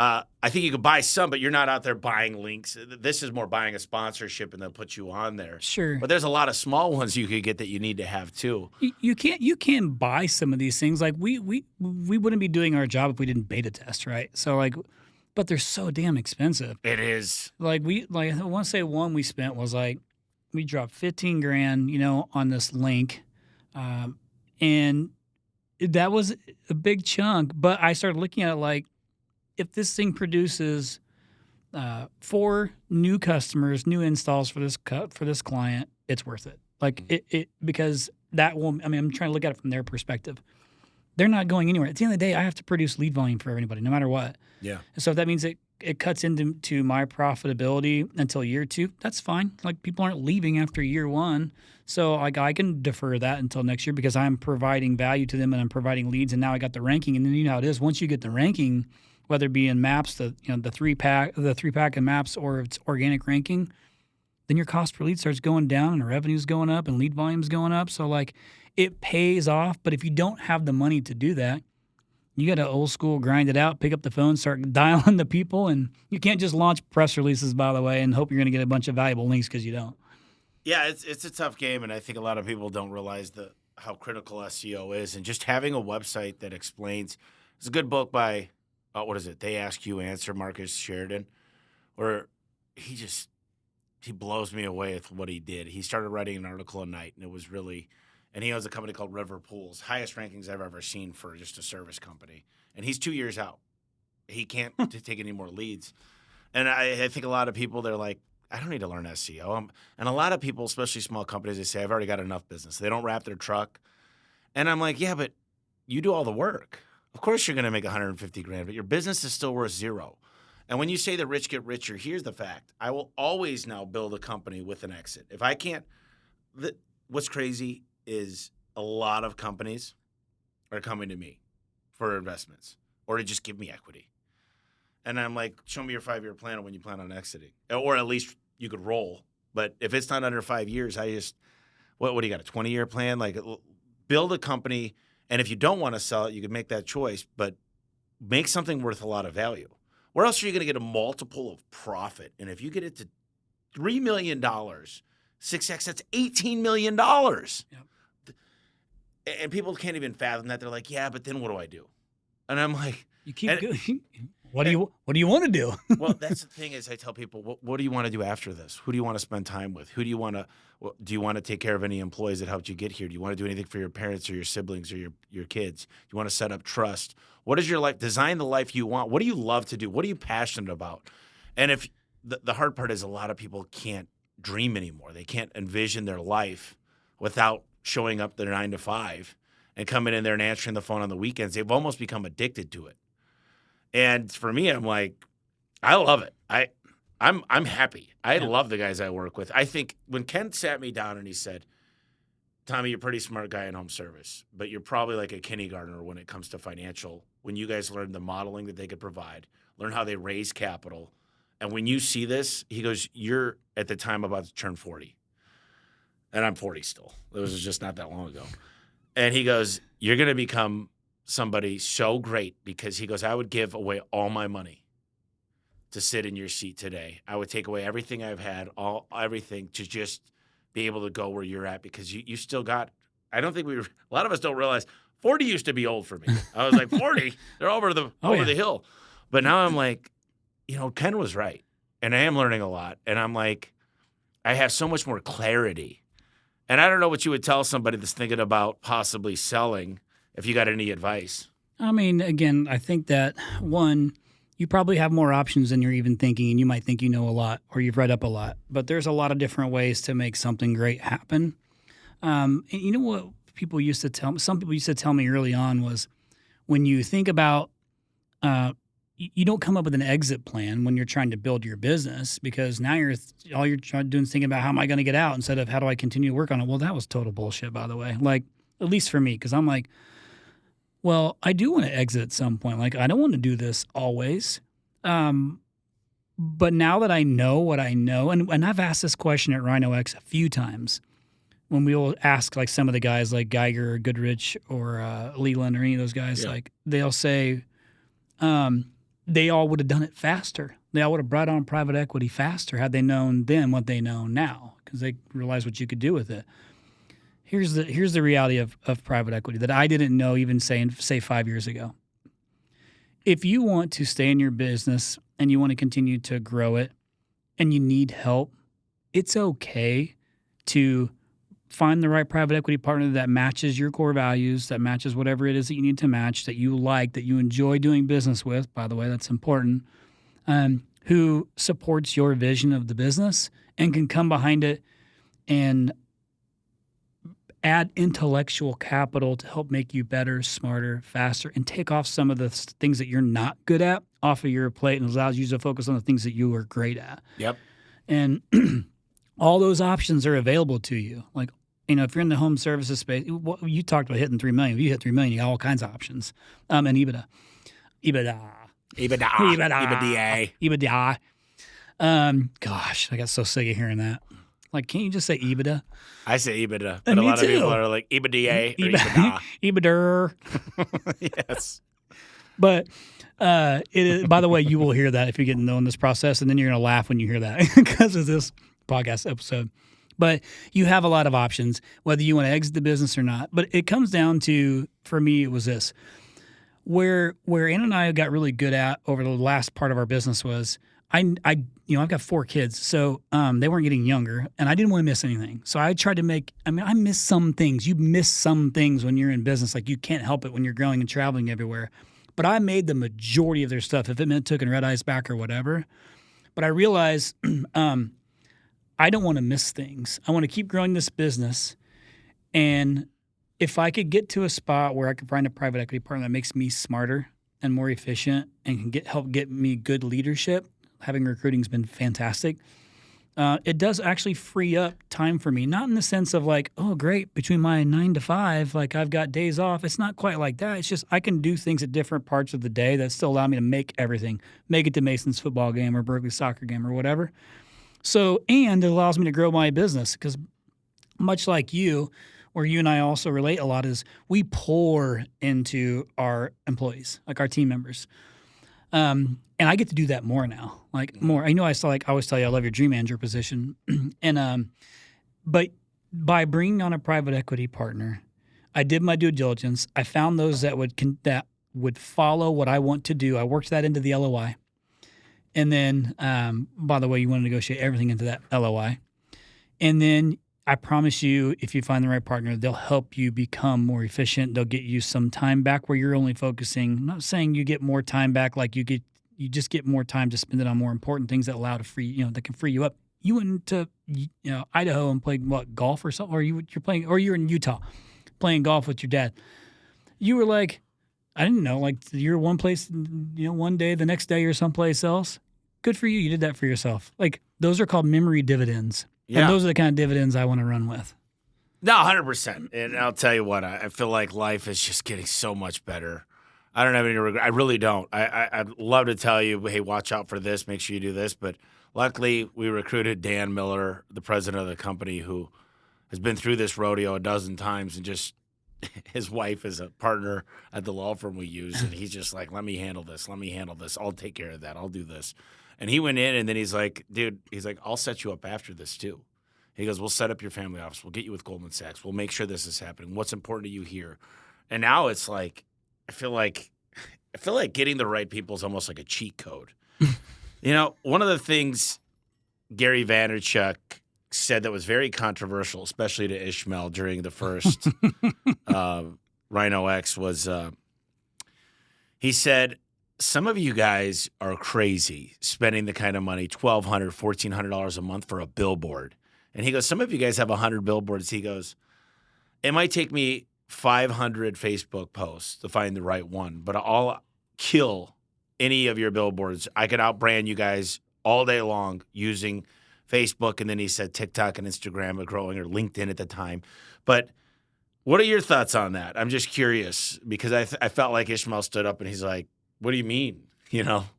I think you could buy some, but you're not out there buying links. This is more buying a sponsorship, and they'll put you on there. Sure. But there's a lot of small ones you could get that you need to have too. You can buy some of these things. Like, we wouldn't be doing our job if we didn't beta test, right? So but they're so damn expensive. It is. I want to say one we spent was we dropped $15,000, on this link, and that was a big chunk. But I started looking at it if this thing produces 4 new customers, new installs for this client, it's worth it. Because that will. I'm trying to look at it from their perspective. They're not going anywhere. At the end of the day, I have to produce lead volume for everybody, no matter what. Yeah. And so if that means it cuts into my profitability until year 2, that's fine. People aren't leaving after year 1. So I can defer that until next year, because I'm providing value to them and I'm providing leads, and now I got the ranking. And then you know how it is. Once you get the ranking, whether it be in maps, the 3-pack in maps, or it's organic ranking, then your cost per lead starts going down and the revenue's going up and lead volume's going up. So it pays off. But if you don't have the money to do that, You got to old school grind it out, pick up the phone, start dialing the people, and you can't just launch press releases, by the way, and hope you're going to get a bunch of valuable links because you don't. Yeah, it's a tough game, and I think a lot of people don't realize how critical SEO is, and just having a website that explains. It's a good book by, what is it? They Ask You Answer, Marcus Sheridan, where he blows me away with what he did. He started writing an article a night, and it was really, and he owns a company called River Pools, highest rankings I've ever seen for just a service company, and he's 2 years out. He can't take any more leads, and I think a lot of people, they're like, I don't need to learn SEO. And a lot of people, especially small companies, they say, I've already got enough business. They don't wrap their truck. And I'm like, yeah, but you do all the work. Of course you're going to make 150 grand, but your business is still worth zero. And when you say the rich get richer, here's the fact. I will always now build a company with an exit. If I can't, what's crazy is a lot of companies are coming to me for investments or to just give me equity. And I'm like, show me your 5-year plan on when you plan on exiting. Or at least you could roll. But if it's not under 5 years, what do you got, a 20-year plan? Like, build a company, and if you don't want to sell it, you can make that choice, but make something worth a lot of value. Where else are you going to get a multiple of profit? And if you get it to $3 million, 6X, that's $18 million. Yep. And people can't even fathom that. They're like, yeah, but then what do I do? And I'm like, you keep going. What do you want to do? Well, that's the thing is I tell people, what do you want to do after this? Who do you want to spend time with? Do you want to take care of any employees that helped you get here? Do you want to do anything for your parents or your siblings or your kids? Do you want to set up trust? What is your life? Design the life you want. What do you love to do? What are you passionate about? And if the hard part is a lot of people can't dream anymore. They can't envision their life without showing up their 9 to 5 and coming in there and answering the phone on the weekends. They've almost become addicted to it. And for me, I'm like, I love it. I'm happy. I love the guys I work with. I think when Ken sat me down and he said, Tommy, you're a pretty smart guy in home service, but you're probably like a kindergartner when it comes to financial. When you guys learn the modeling that they could provide, learn how they raise capital. And when you see this, he goes, you're at the time about to turn 40. And I'm 40 still. It was just not that long ago. And he goes, you're going to become somebody so great because he goes, I would give away all my money to sit in your seat today. I would take away everything I've had, everything to just be able to go where you're at because you still got, I don't think a lot of us don't realize 40 used to be old for me. I was like 40, they're over the hill. But now I'm like, Ken was right. And I am learning a lot. And I'm like, I have so much more clarity. And I don't know what you would tell somebody that's thinking about possibly selling if you got any advice. I mean, again, I think that, one, you probably have more options than you're even thinking, and you might think you know a lot or you've read up a lot. But there's a lot of different ways to make something great happen. And you know what people used to tell me? Some people used to tell me early on was when you think about you don't come up with an exit plan when you're trying to build your business because now all you're doing is thinking about how am I going to get out instead of how do I continue to work on it. Well, that was total bullshit, by the way. Like, at least for me, because I'm like, well, I do want to exit at some point. Like, I don't want to do this always. But now that I know what I know, and I've asked this question at RYNO X a few times when we will ask like some of the guys like Geiger or Goodrich or Leland or any of those guys, like they'll say they all would have done it faster. They all would have brought on private equity faster had they known then what they know now because they realized what you could do with it. Here's the reality of private equity that I didn't know even say 5 years ago. If you want to stay in your business and you want to continue to grow it and you need help, it's okay to find the right private equity partner that matches your core values, that matches whatever it is that you need to match, that you like, that you enjoy doing business with, by the way, that's important, who supports your vision of the business and can come behind it and add intellectual capital to help make you better, smarter, faster, and take off some of the things that you're not good at off of your plate and allows you to focus on the things that you are great at. Yep. And all those options are available to you. Like, if you're in the home services space, you talked about hitting 3 million. If you hit 3 million, you got all kinds of options. And EBITDA. Gosh, I got so sick of hearing that. Like, can't you just say EBITDA? I say EBITDA, but a lot of people are like EBITDA or EBITDA. EBITDA. Yes. But it is, by the way, you will hear that if you get to know in this process, and then you're going to laugh when you hear that because of this podcast episode. But you have a lot of options, whether you want to exit the business or not. But it comes down to, for me, it was this. Where Ann and I got really good at over the last part of our business was I've got 4 kids, so they weren't getting younger, and I didn't want to miss anything. So I tried to I miss some things. You miss some things when you're in business. Like, you can't help it when you're growing and traveling everywhere. But I made the majority of their stuff, if it meant taking red eyes back or whatever. But I realized I don't want to miss things. I want to keep growing this business, and if I could get to a spot where I could find a private equity partner that makes me smarter and more efficient and can help get me good leadership, having recruiting has been fantastic. It does actually free up time for me, not in the sense of like, oh, great, between my 9 to 5, like I've got days off. It's not quite like that. It's just I can do things at different parts of the day that still allow me to make everything, make it to Mason's football game or Berkeley soccer game or whatever. So, and it allows me to grow my business because much like you, where you and I also relate a lot, is we pour into our employees, like our team members. And I get to do that more now, like more. I know I always tell you I love your dream manager position. But by bringing on a private equity partner, I did my due diligence. I found those that would follow what I want to do. I worked that into the LOI. And then, by the way, you want to negotiate everything into that LOI. And then I promise you, if you find the right partner, they'll help you become more efficient. They'll get you some time back where you're only focusing. I'm not saying you get more time back, like you just get more time to spend it on more important things that allow that can free you up. You went to Idaho and played golf or something, or you're in Utah playing golf with your dad. You were like, I didn't know, like you're one place, one day, the next day you're someplace else. Good for you. You did that for yourself. Like, those are called memory dividends. Yeah. And those are the kind of dividends I want to run with. No, 100%. And I'll tell you what, I feel like life is just getting so much better. I don't have any regret. I really don't. I'd love to tell you, hey, watch out for this, make sure you do this. But luckily, we recruited Dan Miller, the president of the company, who has been through this rodeo a dozen times, and just his wife is a partner at the law firm we use. And he's just like, let me handle this. I'll take care of that. I'll do this. And he went in, and then he's like, dude, I'll set you up after this too. He goes, we'll set up your family office. We'll get you with Goldman Sachs. We'll make sure this is happening. What's important to you here? And now it's like, I feel like getting the right people is almost like a cheat code. One of the things Gary Vaynerchuk said that was very controversial, especially to Ishmael during the first RYNO X, was he said, some of you guys are crazy spending the kind of money, $1,200, $1,400 a month for a billboard. And he goes, some of you guys have 100 billboards. He goes, it might take me 500 Facebook posts to find the right one, but I'll kill any of your billboards. I could outbrand you guys all day long using Facebook. And then he said TikTok and Instagram are growing, or LinkedIn at the time. But what are your thoughts on that? I'm just curious, because I felt like Ishmael stood up and he's like, what do you mean?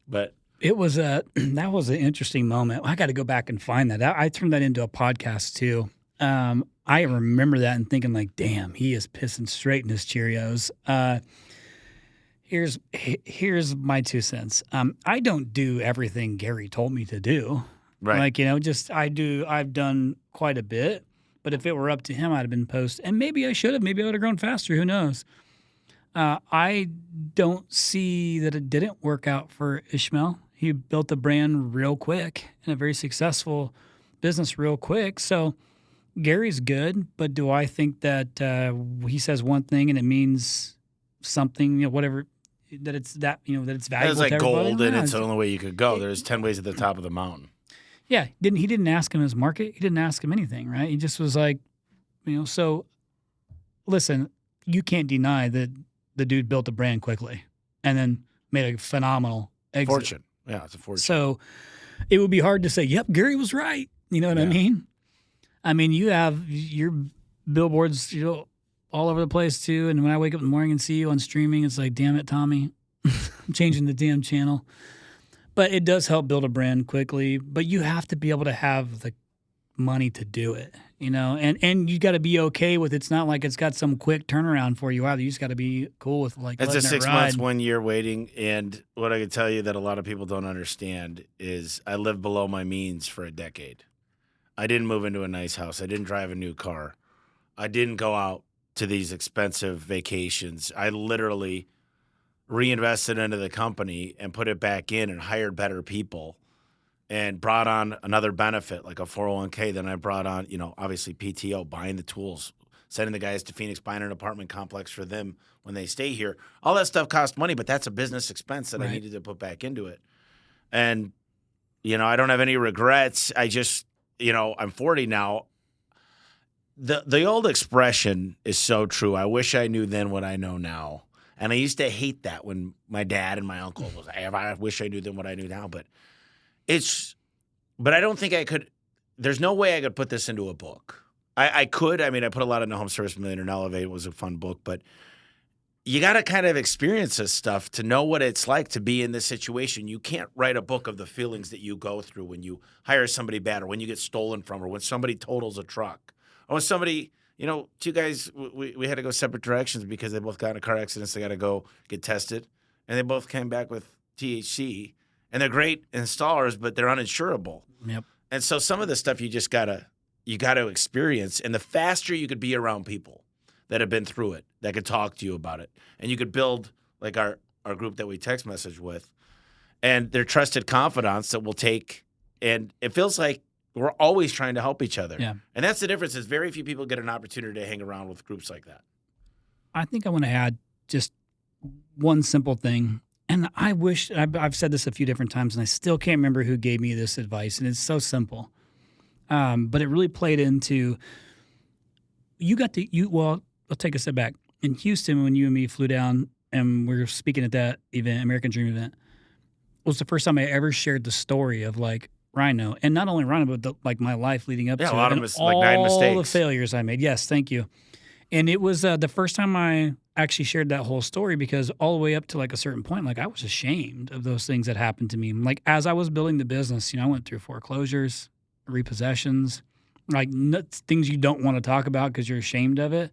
But it was that was an interesting moment. I got to go back and find that. I turned that into a podcast too. I remember that and thinking like, damn, he is pissing straight in his Cheerios. Here's my 2 cents. I don't do everything Gary told me to do. Right. Like, I've done quite a bit, but if it were up to him, I'd have been post, and maybe I should have, maybe I would have grown faster. Who knows? I don't see that it didn't work out for Ishmael. He built a brand real quick and a very successful business real quick. So Gary's good, but do I think that he says one thing and it means something, whatever, that it's that it's valuable? It's like to gold, and it's the only way you could go. There's 10 ways at the top of the mountain. Yeah, he didn't ask him his market. He didn't ask him anything, right? He just was like, So, listen, you can't deny that the dude built a brand quickly and then made a phenomenal exit. Fortune. Yeah, it's a fortune. So it would be hard to say, yep, Gary was right. You know what I mean? I mean, you have your billboards, all over the place too. And when I wake up in the morning and see you on streaming, it's like, damn it, Tommy, I'm changing the damn channel. But it does help build a brand quickly. But you have to be able to have the money to do it. and you got to be okay with it's not like it's got some quick turnaround for you either. You just got to be cool with like It's a letting 6 it ride. months, 1 year waiting. And what I can tell you that a lot of people don't understand is I lived below my means for a decade. I didn't move into a nice house. I didn't drive a new car. I didn't go out to these expensive vacations. I literally reinvested into the company and put it back in and hired better people and brought on another benefit like a 401k. Then I brought on, obviously PTO, buying the tools, sending the guys to Phoenix, buying an apartment complex for them when they stay here. All that stuff cost money, but that's a business expense that I needed to put back into it. And, I don't have any regrets. I just, I'm 40 now. The old expression is so true. I wish I knew then what I know now. And I used to hate that when my dad and my uncle was, I wish I knew then what I knew now. But I don't think I could. There's no way I could put this into a book. I could. I mean, I put a lot into Home Service Millionaire and Elevate. It was a fun book. But you got to kind of experience this stuff to know what it's like to be in this situation. You can't write a book of the feelings that you go through when you hire somebody bad or when you get stolen from or when somebody totals a truck. Or when somebody, two guys, we had to go separate directions because they both got in a car accident. So they got to go get tested. And they both came back with THC. And they're great installers, but they're uninsurable. Yep. And so some of this stuff you got to experience. And the faster you could be around people that have been through it, that could talk to you about it. And you could build like our group that we text message with. And they're trusted confidants that will take, and it feels like we're always trying to help each other. Yeah. And that's the difference is very few people get an opportunity to hang around with groups like that. I think I want to add just one simple thing. And I wish, I've said this a few different times, and I still can't remember who gave me this advice, and it's so simple. But it really played into, well, I'll take a step back. In Houston, when you and me flew down and we were speaking at that event, American Dream event, was the first time I ever shared the story of like RYNO. And not only RYNO, but like my life leading up to it. A lot of like 9 mistakes. All the failures I made. Yes, thank you. And it was the first time I actually shared that whole story because all the way up to like a certain point, like I was ashamed of those things that happened to me. Like as I was building the business, I went through foreclosures, repossessions, like things you don't want to talk about because you're ashamed of it.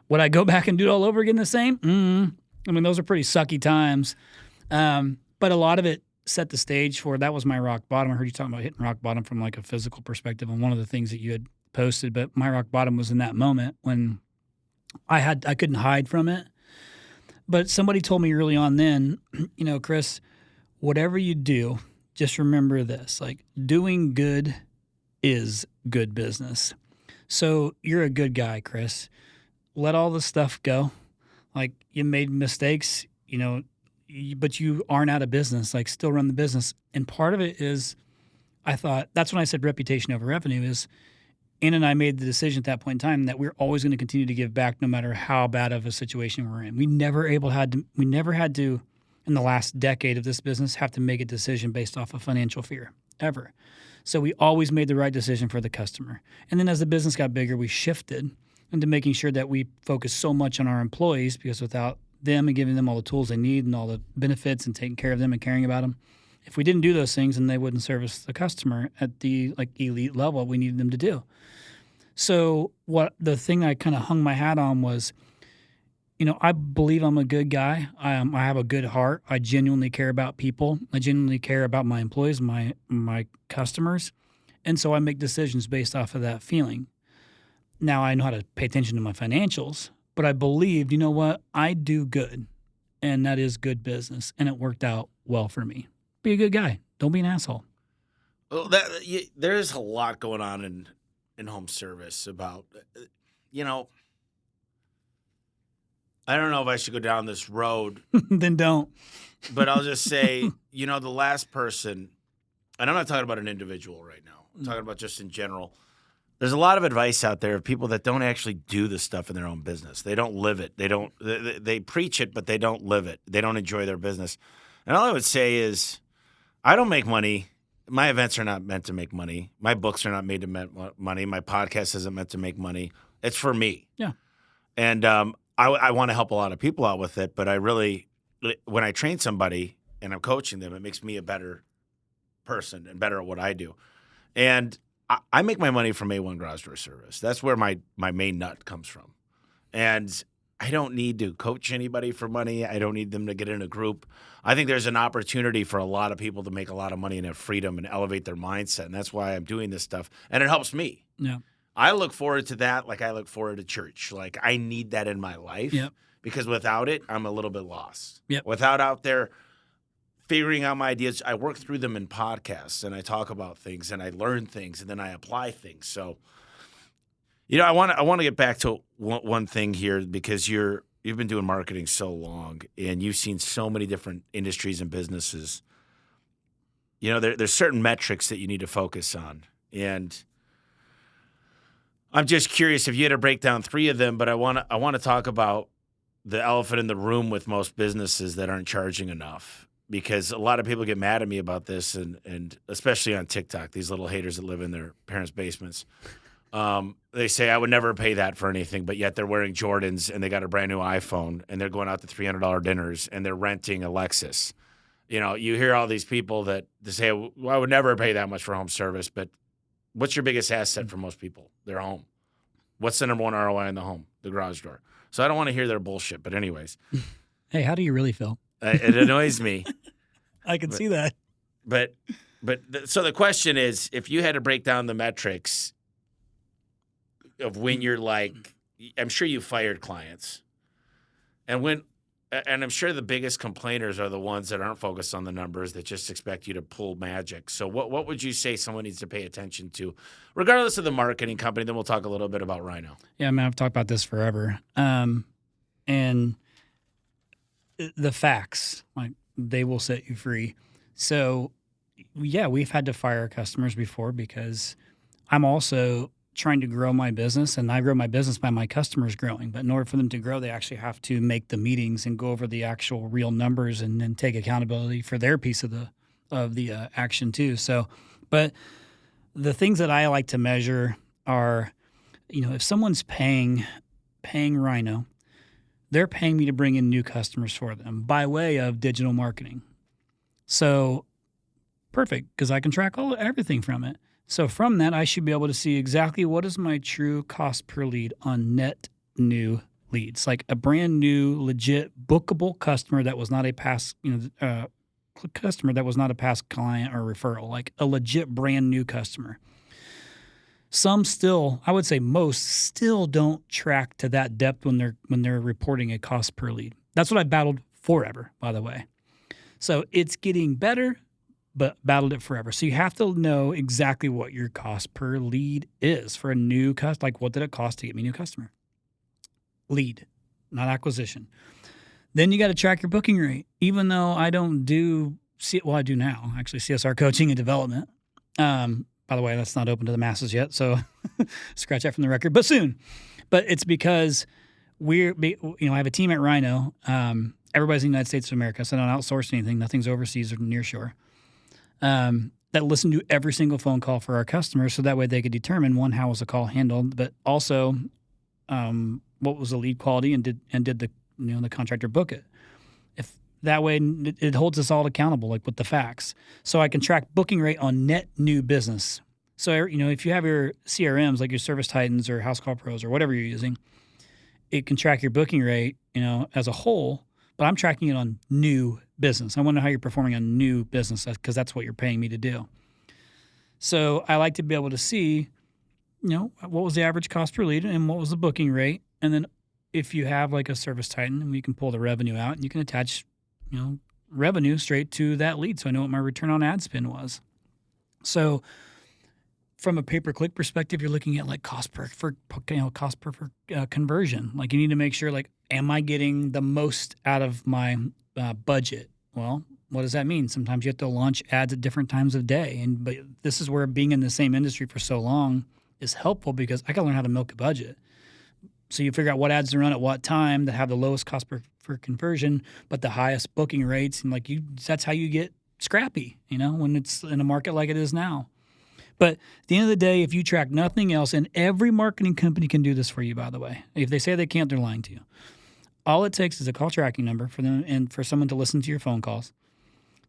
Would I go back and do it all over again the same? I mean, those are pretty sucky times. But a lot of it set the stage for, that was my rock bottom. I heard you talking about hitting rock bottom from like a physical perspective on one of the things that you had posted, but my rock bottom was in that moment when I couldn't hide from it. But somebody told me early on then, Chris, whatever you do, just remember this, like doing good is good business. So you're a good guy, Chris. Let all the stuff go. Like you made mistakes, but you aren't out of business, like still run the business. And part of it is, I thought, that's when I said reputation over revenue is, Ann and I made the decision at that point in time that we're always going to continue to give back no matter how bad of a situation we're in. We never had to, in the last decade of this business, have to make a decision based off of financial fear, ever. So we always made the right decision for the customer. And then as the business got bigger, we shifted into making sure that we focus so much on our employees, because without them and giving them all the tools they need and all the benefits and taking care of them and caring about them, if we didn't do those things, then they wouldn't service the customer at the like elite level we needed them to do. So what the thing I kind of hung my hat on was, I believe I'm a good guy. I have a good heart. I genuinely care about people. I genuinely care about my employees, my customers. And so I make decisions based off of that feeling. Now I know how to pay attention to my financials, but I believed, you know what? I do good, and that is good business, and it worked out well for me. Be a good guy. Don't be an asshole. Well, there's a lot going on in home service about, I don't know if I should go down this road. Then don't. But I'll just say, the last person, and I'm not talking about an individual right now. I'm talking about just in general. There's a lot of advice out there of people that don't actually do the stuff in their own business. They don't live it. They preach it, but they don't live it. They don't enjoy their business. And all I would say is, I don't make money. My events are not meant to make money. My books are not made to make money. My podcast isn't meant to make money. It's for me. Yeah. And I want to help a lot of people out with it, but when I train somebody and I'm coaching them, it makes me a better person and better at what I do. And I make my money from A1 garage door service. That's where my main nut comes from. And I don't need to coach anybody for money. I don't need them to get in a group. I think there's an opportunity for a lot of people to make a lot of money and have freedom and elevate their mindset. And that's why I'm doing this stuff. And it helps me. Yeah. I look forward to that like I look forward to church. Like I need that in my life. Yep. Because without it, I'm a little bit lost. Yep. Without out there figuring out my ideas, I work through them in podcasts and I talk about things and I learn things and then I apply things. So, I want to get back to one thing here because you've been doing marketing so long and you've seen so many different industries and businesses. There's certain metrics that you need to focus on. And I'm just curious if you had to break down 3 of them, but I want to talk about the elephant in the room with most businesses that aren't charging enough. Because a lot of people get mad at me about this, and especially on TikTok, these little haters that live in their parents' basements. They say, I would never pay that for anything, but yet they're wearing Jordans and they got a brand new iPhone and they're going out to $300 dinners and they're renting a Lexus. You hear all these people that they say, well, I would never pay that much for home service, but what's your biggest asset for most people? Their home. What's the number 1 ROI in the home? The garage door. So I don't want to hear their bullshit, but anyways. Hey, how do you really feel? It annoys me. I can see that. So the question is, if you had to break down the metrics of when you're like, I'm sure you fired clients, and I'm sure the biggest complainers are the ones that aren't focused on the numbers that just expect you to pull magic. So what would you say someone needs to pay attention to, regardless of the marketing company? Then we'll talk a little bit about RYNO. Yeah, I mean, I've talked about this forever. And the facts, like, they will set you free. So, yeah, we've had to fire customers before because I'm also trying to grow my business, and I grow my business by my customers growing. But in order for them to grow, they actually have to make the meetings and go over the actual real numbers and then take accountability for their piece of the action too. So, but the things that I like to measure are, if someone's paying RYNO, they're paying me to bring in new customers for them by way of digital marketing. So perfect, because I can track everything from it. So from that, I should be able to see exactly what is my true cost per lead on net new leads, like a brand new, legit, bookable customer that was not a past, customer that was not a past client or referral, like a legit brand new customer. Some still, I would say most still don't track to that depth when they're reporting a cost per lead. That's what I battled forever, by the way. So it's getting better, but battled it forever. So you have to know exactly what your cost per lead is for a new customer. Like, what did it cost to get me a new customer? Lead, not acquisition. Then you got to track your booking rate. Even though I don't do, I do now, actually, CSR coaching and development. By the way, that's not open to the masses yet, so scratch that from the record, but soon. But it's because I have a team at RYNO. Everybody's in the United States of America, so I don't outsource anything. Nothing's overseas or nearshore. That listen to every single phone call for our customers, so that way they could determine, one, how was the call handled, but also what was the lead quality, and did the contractor book it. That way, it holds us all accountable, like with the facts. So I can track booking rate on net new business. So, if you have your CRMs, like your Service Titans or House Call Pros or whatever you're using, it can track your booking rate, as a whole, but I'm tracking it on new business. I want to know how you're performing on new business because that's what you're paying me to do. So I like to be able to see, what was the average cost per lead and what was the booking rate. And then if you have like a Service Titan, we can pull the revenue out and you can attach revenue straight to that lead, so I know what my return on ad spend was. So from a pay-per-click perspective, you're looking at like cost per conversion. Like, you need to make sure, like, am I getting the most out of my budget? Well, what does that mean? Sometimes you have to launch ads at different times of day, but this is where being in the same industry for so long is helpful because I got to learn how to milk a budget. So you figure out what ads to run at what time that have the lowest cost per conversion, but the highest booking rates, and that's how you get scrappy, when it's in a market like it is now. But at the end of the day, if you track nothing else, and every marketing company can do this for you, by the way. If they say they can't, they're lying to you. All it takes is a call tracking number for them and for someone to listen to your phone calls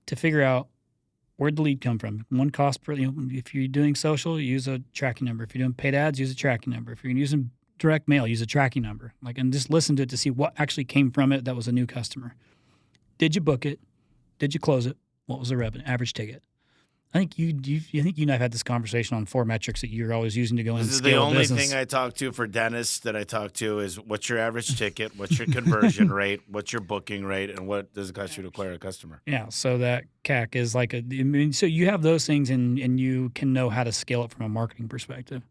to figure out where'd the lead come from? One cost per, if you're doing social, use a tracking number. If you're doing paid ads, use a tracking number. If you're using direct mail, use a tracking number. And just listen to it to see what actually came from it that was a new customer. Did you book it? Did you close it? What was the revenue? Average ticket. I think you and I've had this conversation on 4 metrics that you're always using to go and scale a business. The only thing I talk to for dentists that I talk to is what's your average ticket, what's your conversion rate, what's your booking rate, and what does it cost you to acquire a customer? Yeah, so that CAC is so you have those things and you can know how to scale it from a marketing perspective.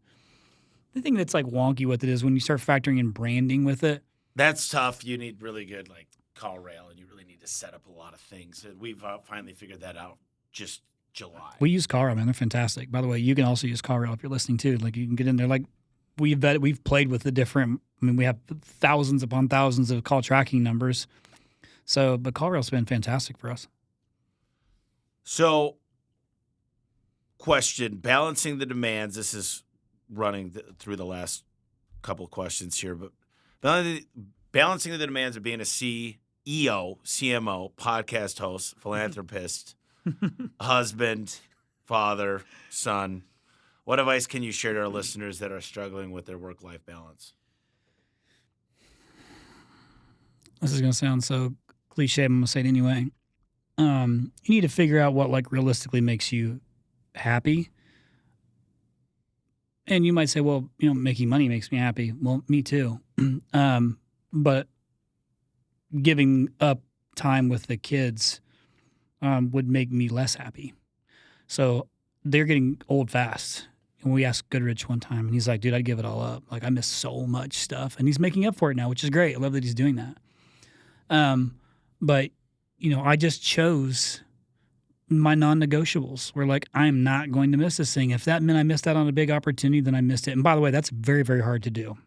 The thing that's wonky with it is when you start factoring in branding with it. That's tough. You need really good call rail, and you really need to set up a lot of things. We've finally figured that out just July. We use CallRail, man. They're fantastic. By the way, you can also use CallRail if you're listening too. You can get in there. We've played with the different. We have thousands upon thousands of call tracking numbers. So, but CallRail's been fantastic for us. So, question: balancing the demands. This is running through the last couple of questions here, but balancing the demands of being a CEO, CMO, podcast host, philanthropist. Husband, father, son. What advice can you share to our listeners that are struggling with their work-life balance? This is going to sound so cliche, but I'm going to say it anyway. You need to figure out what realistically makes you happy. And you might say, well, making money makes me happy. Well, me too. But giving up time with the kids would make me less happy. So they're getting old fast. And we asked Goodrich one time, and he's like, dude, I'd give it all up. I miss so much stuff. And he's making up for it now, which is great. I love that he's doing that. But, I just chose my non-negotiables. Where I'm not going to miss this thing. If that meant I missed out on a big opportunity, then I missed it. And by the way, that's very, very hard to do.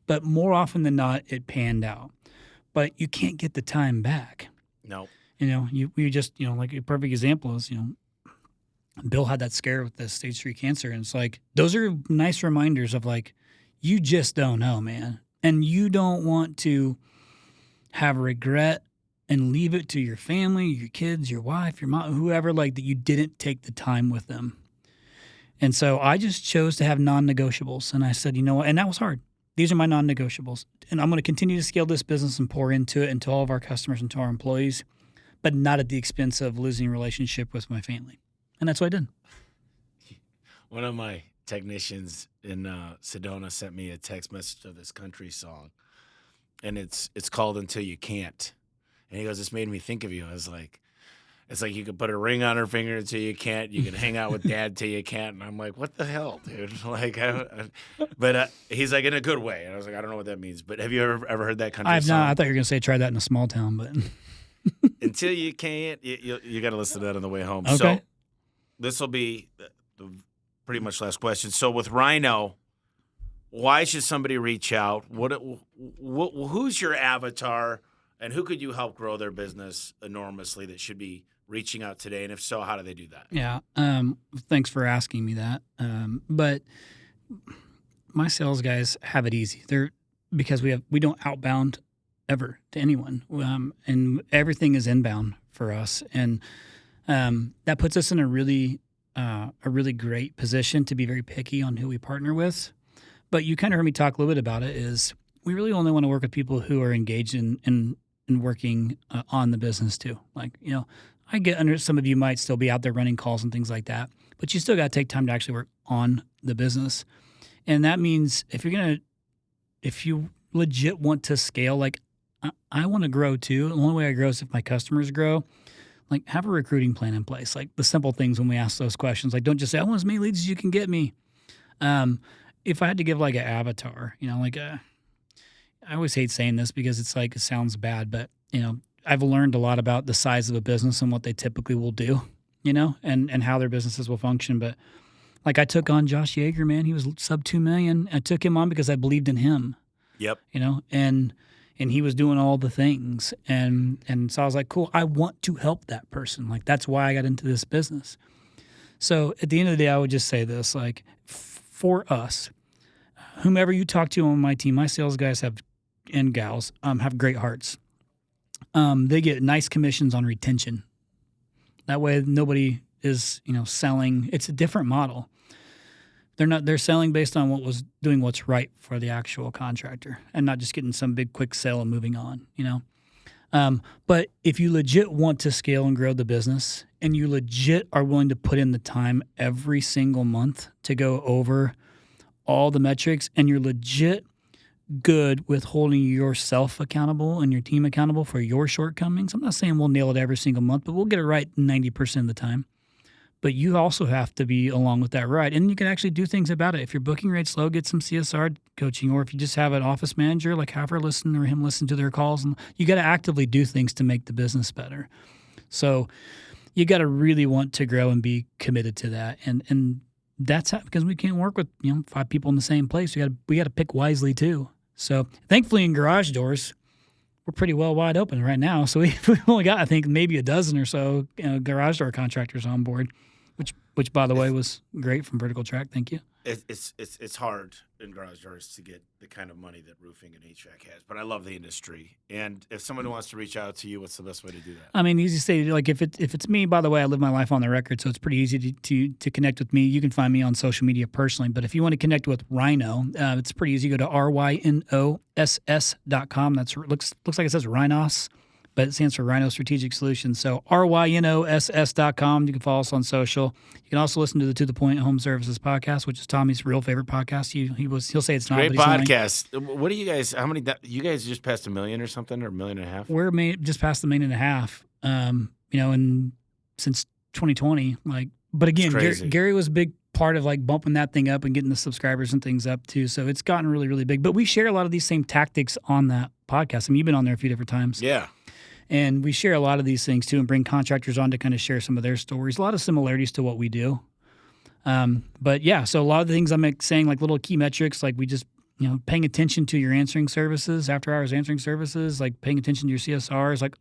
But more often than not, it panned out. But you can't get the time back. No. You just, a perfect example is, Bill had that scare with the stage 3 cancer. And it's those are nice reminders of you just don't know, man. And you don't want to have regret and leave it to your family, your kids, your wife, your mom, whoever, that you didn't take the time with them. And so I just chose to have non-negotiables. And I said, you know what? And that was hard. These are my non-negotiables. And I'm going to continue to scale this business and pour into it and to all of our customers and to our employees, but not at the expense of losing relationship with my family. And that's what I did. One of my technicians in Sedona sent me a text message of this country song, and it's called Until You Can't. And he goes, this made me think of you. I was like, it's like you could put a ring on her finger until you can't. You can hang out with dad till you can't. And I'm like, what the hell, dude? But he's in a good way. And I was like, I don't know what that means. But have you ever heard that country song? I've not. I thought you were going to say try that in a small town, but Until you can't, you got to listen to that on the way home. Okay. So this will be the pretty much last question. So with RYNO, why should somebody reach out? Who's your avatar, and who could you help grow their business enormously that should be reaching out today? And if so, how do they do that? Yeah. Thanks for asking me that. But my sales guys have it easy. Because we don't outbound ever to anyone, and everything is inbound for us, and that puts us in a really great position to be very picky on who we partner with. But you kind of heard me talk a little bit about it. Is we really only want to work with people who are engaged in working on the business too. I get under some of you might still be out there running calls and things like that, but you still got to take time to actually work on the business, and that means if you legit want to scale, I want to grow too. The only way I grow is if my customers grow. Have a recruiting plan in place. The simple things when we ask those questions. Don't just say, I want as many leads as you can get me. If I had to give an avatar, I always hate saying this because it's it sounds bad, but, I've learned a lot about the size of a business and what they typically will do, and how their businesses will function. But I took on Josh Yeager, man. He was sub 2 million. I took him on because I believed in him. Yep. And he was doing all the things. And so I was like, cool, I want to help that person. That's why I got into this business. So at the end of the day, I would just say this, for us, whomever you talk to on my team, my sales guys and gals have great hearts. They get nice commissions on retention. That way nobody is, selling. It's a different model. They're selling based on what's right for the actual contractor and not just getting some big quick sale and moving on, But if you legit want to scale and grow the business and you legit are willing to put in the time every single month to go over all the metrics and you're legit good with holding yourself accountable and your team accountable for your shortcomings, I'm not saying we'll nail it every single month, but we'll get it right 90% of the time. But you also have to be along with that ride. And you can actually do things about it. If your booking rate's low, get some CSR coaching. Or if you just have an office manager, like have her listen or him listen to their calls. And you got to actively do things to make the business better. So you got to really want to grow and be committed to that. And that's because we can't work with 5 people in the same place. We got to pick wisely too. So thankfully in garage doors, we're pretty well wide open right now. So we've only got, I think, maybe a dozen or so garage door contractors on board. Which by the way was great from Vertical Track. Thank you. It's hard in garage doors to get the kind of money that roofing and HVAC has, but I love the industry. And if someone wants to reach out to you, what's the best way to do that? I mean, easy to say. Like if it's me, by the way, I live my life on the record, so it's pretty easy to connect with me. You can find me on social media personally, but if you want to connect with RYNO, it's pretty easy. Go to RYNOSS.com. That's looks like it says RYNOS, but it stands for RYNO Strategic Solutions. So RYNOSS.com. You can follow us on social. You can also listen to the To The Point Home Services podcast, which is Tommy's real favorite podcast. He'll say it's not. Great podcast. What do you guys? How many? You guys just passed 1 million or something, or 1.5 million? We're just past 1.5 million. And since 2020, but again, Gary was a big part of bumping that thing up and getting the subscribers and things up too. So it's gotten really, really big. But we share a lot of these same tactics on that podcast. I mean, you've been on there a few different times. Yeah. And we share a lot of these things too and bring contractors on to kind of share some of their stories. A lot of similarities to what we do. But yeah, so a lot of the things I'm saying, like little key metrics, like we just, paying attention to your answering services, after hours answering services, like paying attention to your CSRs, like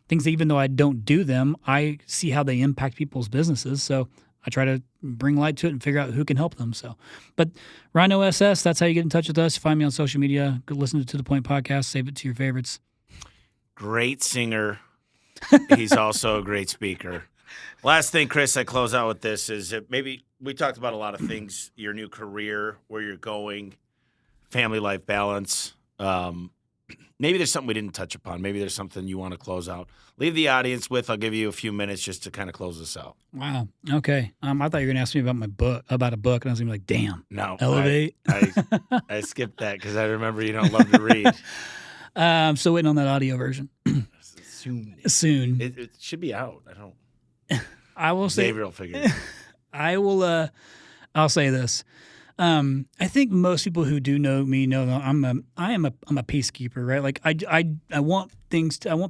things that even though I don't do them, I see how they impact people's businesses. So I try to bring light to it and figure out who can help them. So, but RYNO SS, that's how you get in touch with us. Find me on social media. Go listen to The Point Podcast. Save it to your favorites. Great singer. He's also a great speaker. Last thing, Chris, I close out with this is that maybe we talked about a lot of things, your new career, where you're going, family life balance. Maybe there's something we didn't touch upon. Maybe there's something you want to close out. Leave the audience with. I'll give you a few minutes just to kind of close this out. Wow. Okay. I thought you were going to ask me about about a book, and I was going to be like, damn. No. Elevate. I skipped that because I remember you don't love to read. I'm still waiting on that audio version. Soon. It should be out. I will say. Xavier will figure it out. I will. I'll say this. I think most people who do know me know that I'm a peacekeeper, right? Like I want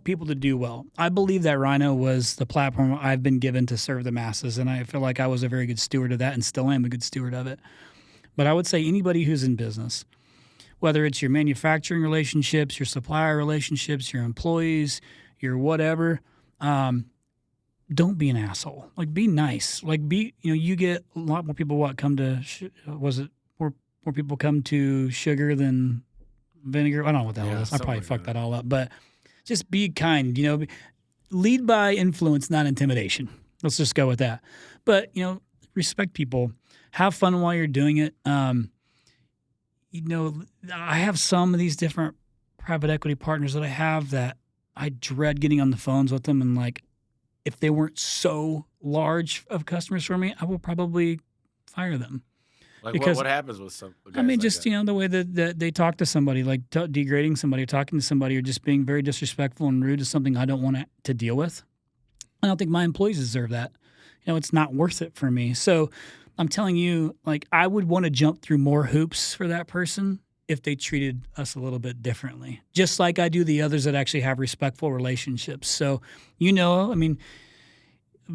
people to do well. I believe that RYNO was the platform I've been given to serve the masses, and I feel like I was a very good steward of that, and still am a good steward of it. But I would say anybody who's in business, whether it's your manufacturing relationships, your supplier relationships, your employees, your whatever, don't be an asshole. Like, be nice. Like, you get a lot more people come to, more people come to sugar than vinegar? I don't know what that is. I probably fucked that all up. But just be kind, lead by influence, not intimidation. Let's just go with that. But, respect people. Have fun while you're doing it. I have some of these different private equity partners that I have that I dread getting on the phones with them, and if they weren't so large of customers for me, I will probably fire them. Because what happens with some guys? I mean, just the way that they talk to somebody, like degrading somebody, or talking to somebody, or just being very disrespectful and rude is something I don't want to deal with. I don't think my employees deserve that. It's not worth it for me. So I'm telling you, I would want to jump through more hoops for that person if they treated us a little bit differently, just like I do the others that actually have respectful relationships. So,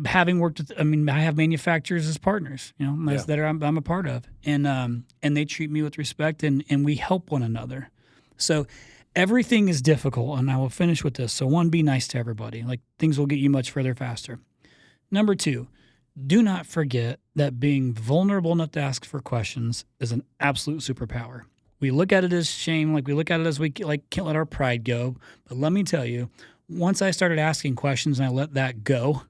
having worked with, I have manufacturers as partners, that I'm a part of, and they treat me with respect, and we help one another. So everything is difficult, and I will finish with this. So 1, be nice to everybody. Things will get you much further faster. Number 2, do not forget that being vulnerable enough to ask for questions is an absolute superpower. We look at it as shame, we look at it as we can't let our pride go. But let me tell you, once I started asking questions and I let that go,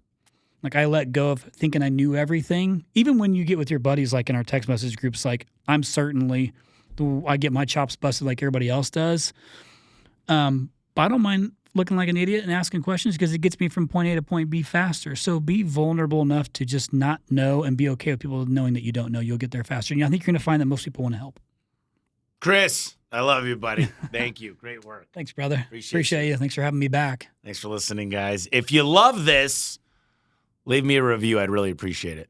Like I let go of thinking I knew everything. Even when you get with your buddies, like in our text message groups, like I get my chops busted like everybody else does. But I don't mind looking like an idiot and asking questions because it gets me from point A to point B faster. So be vulnerable enough to just not know and be okay with people knowing that you don't know. You'll get there faster. And I think you're going to find that most people want to help. Chris, I love you, buddy. Thank you. Great work. Thanks, brother. Appreciate you. Thanks for having me back. Thanks for listening, guys. If you love this, leave me a review. I'd really appreciate it.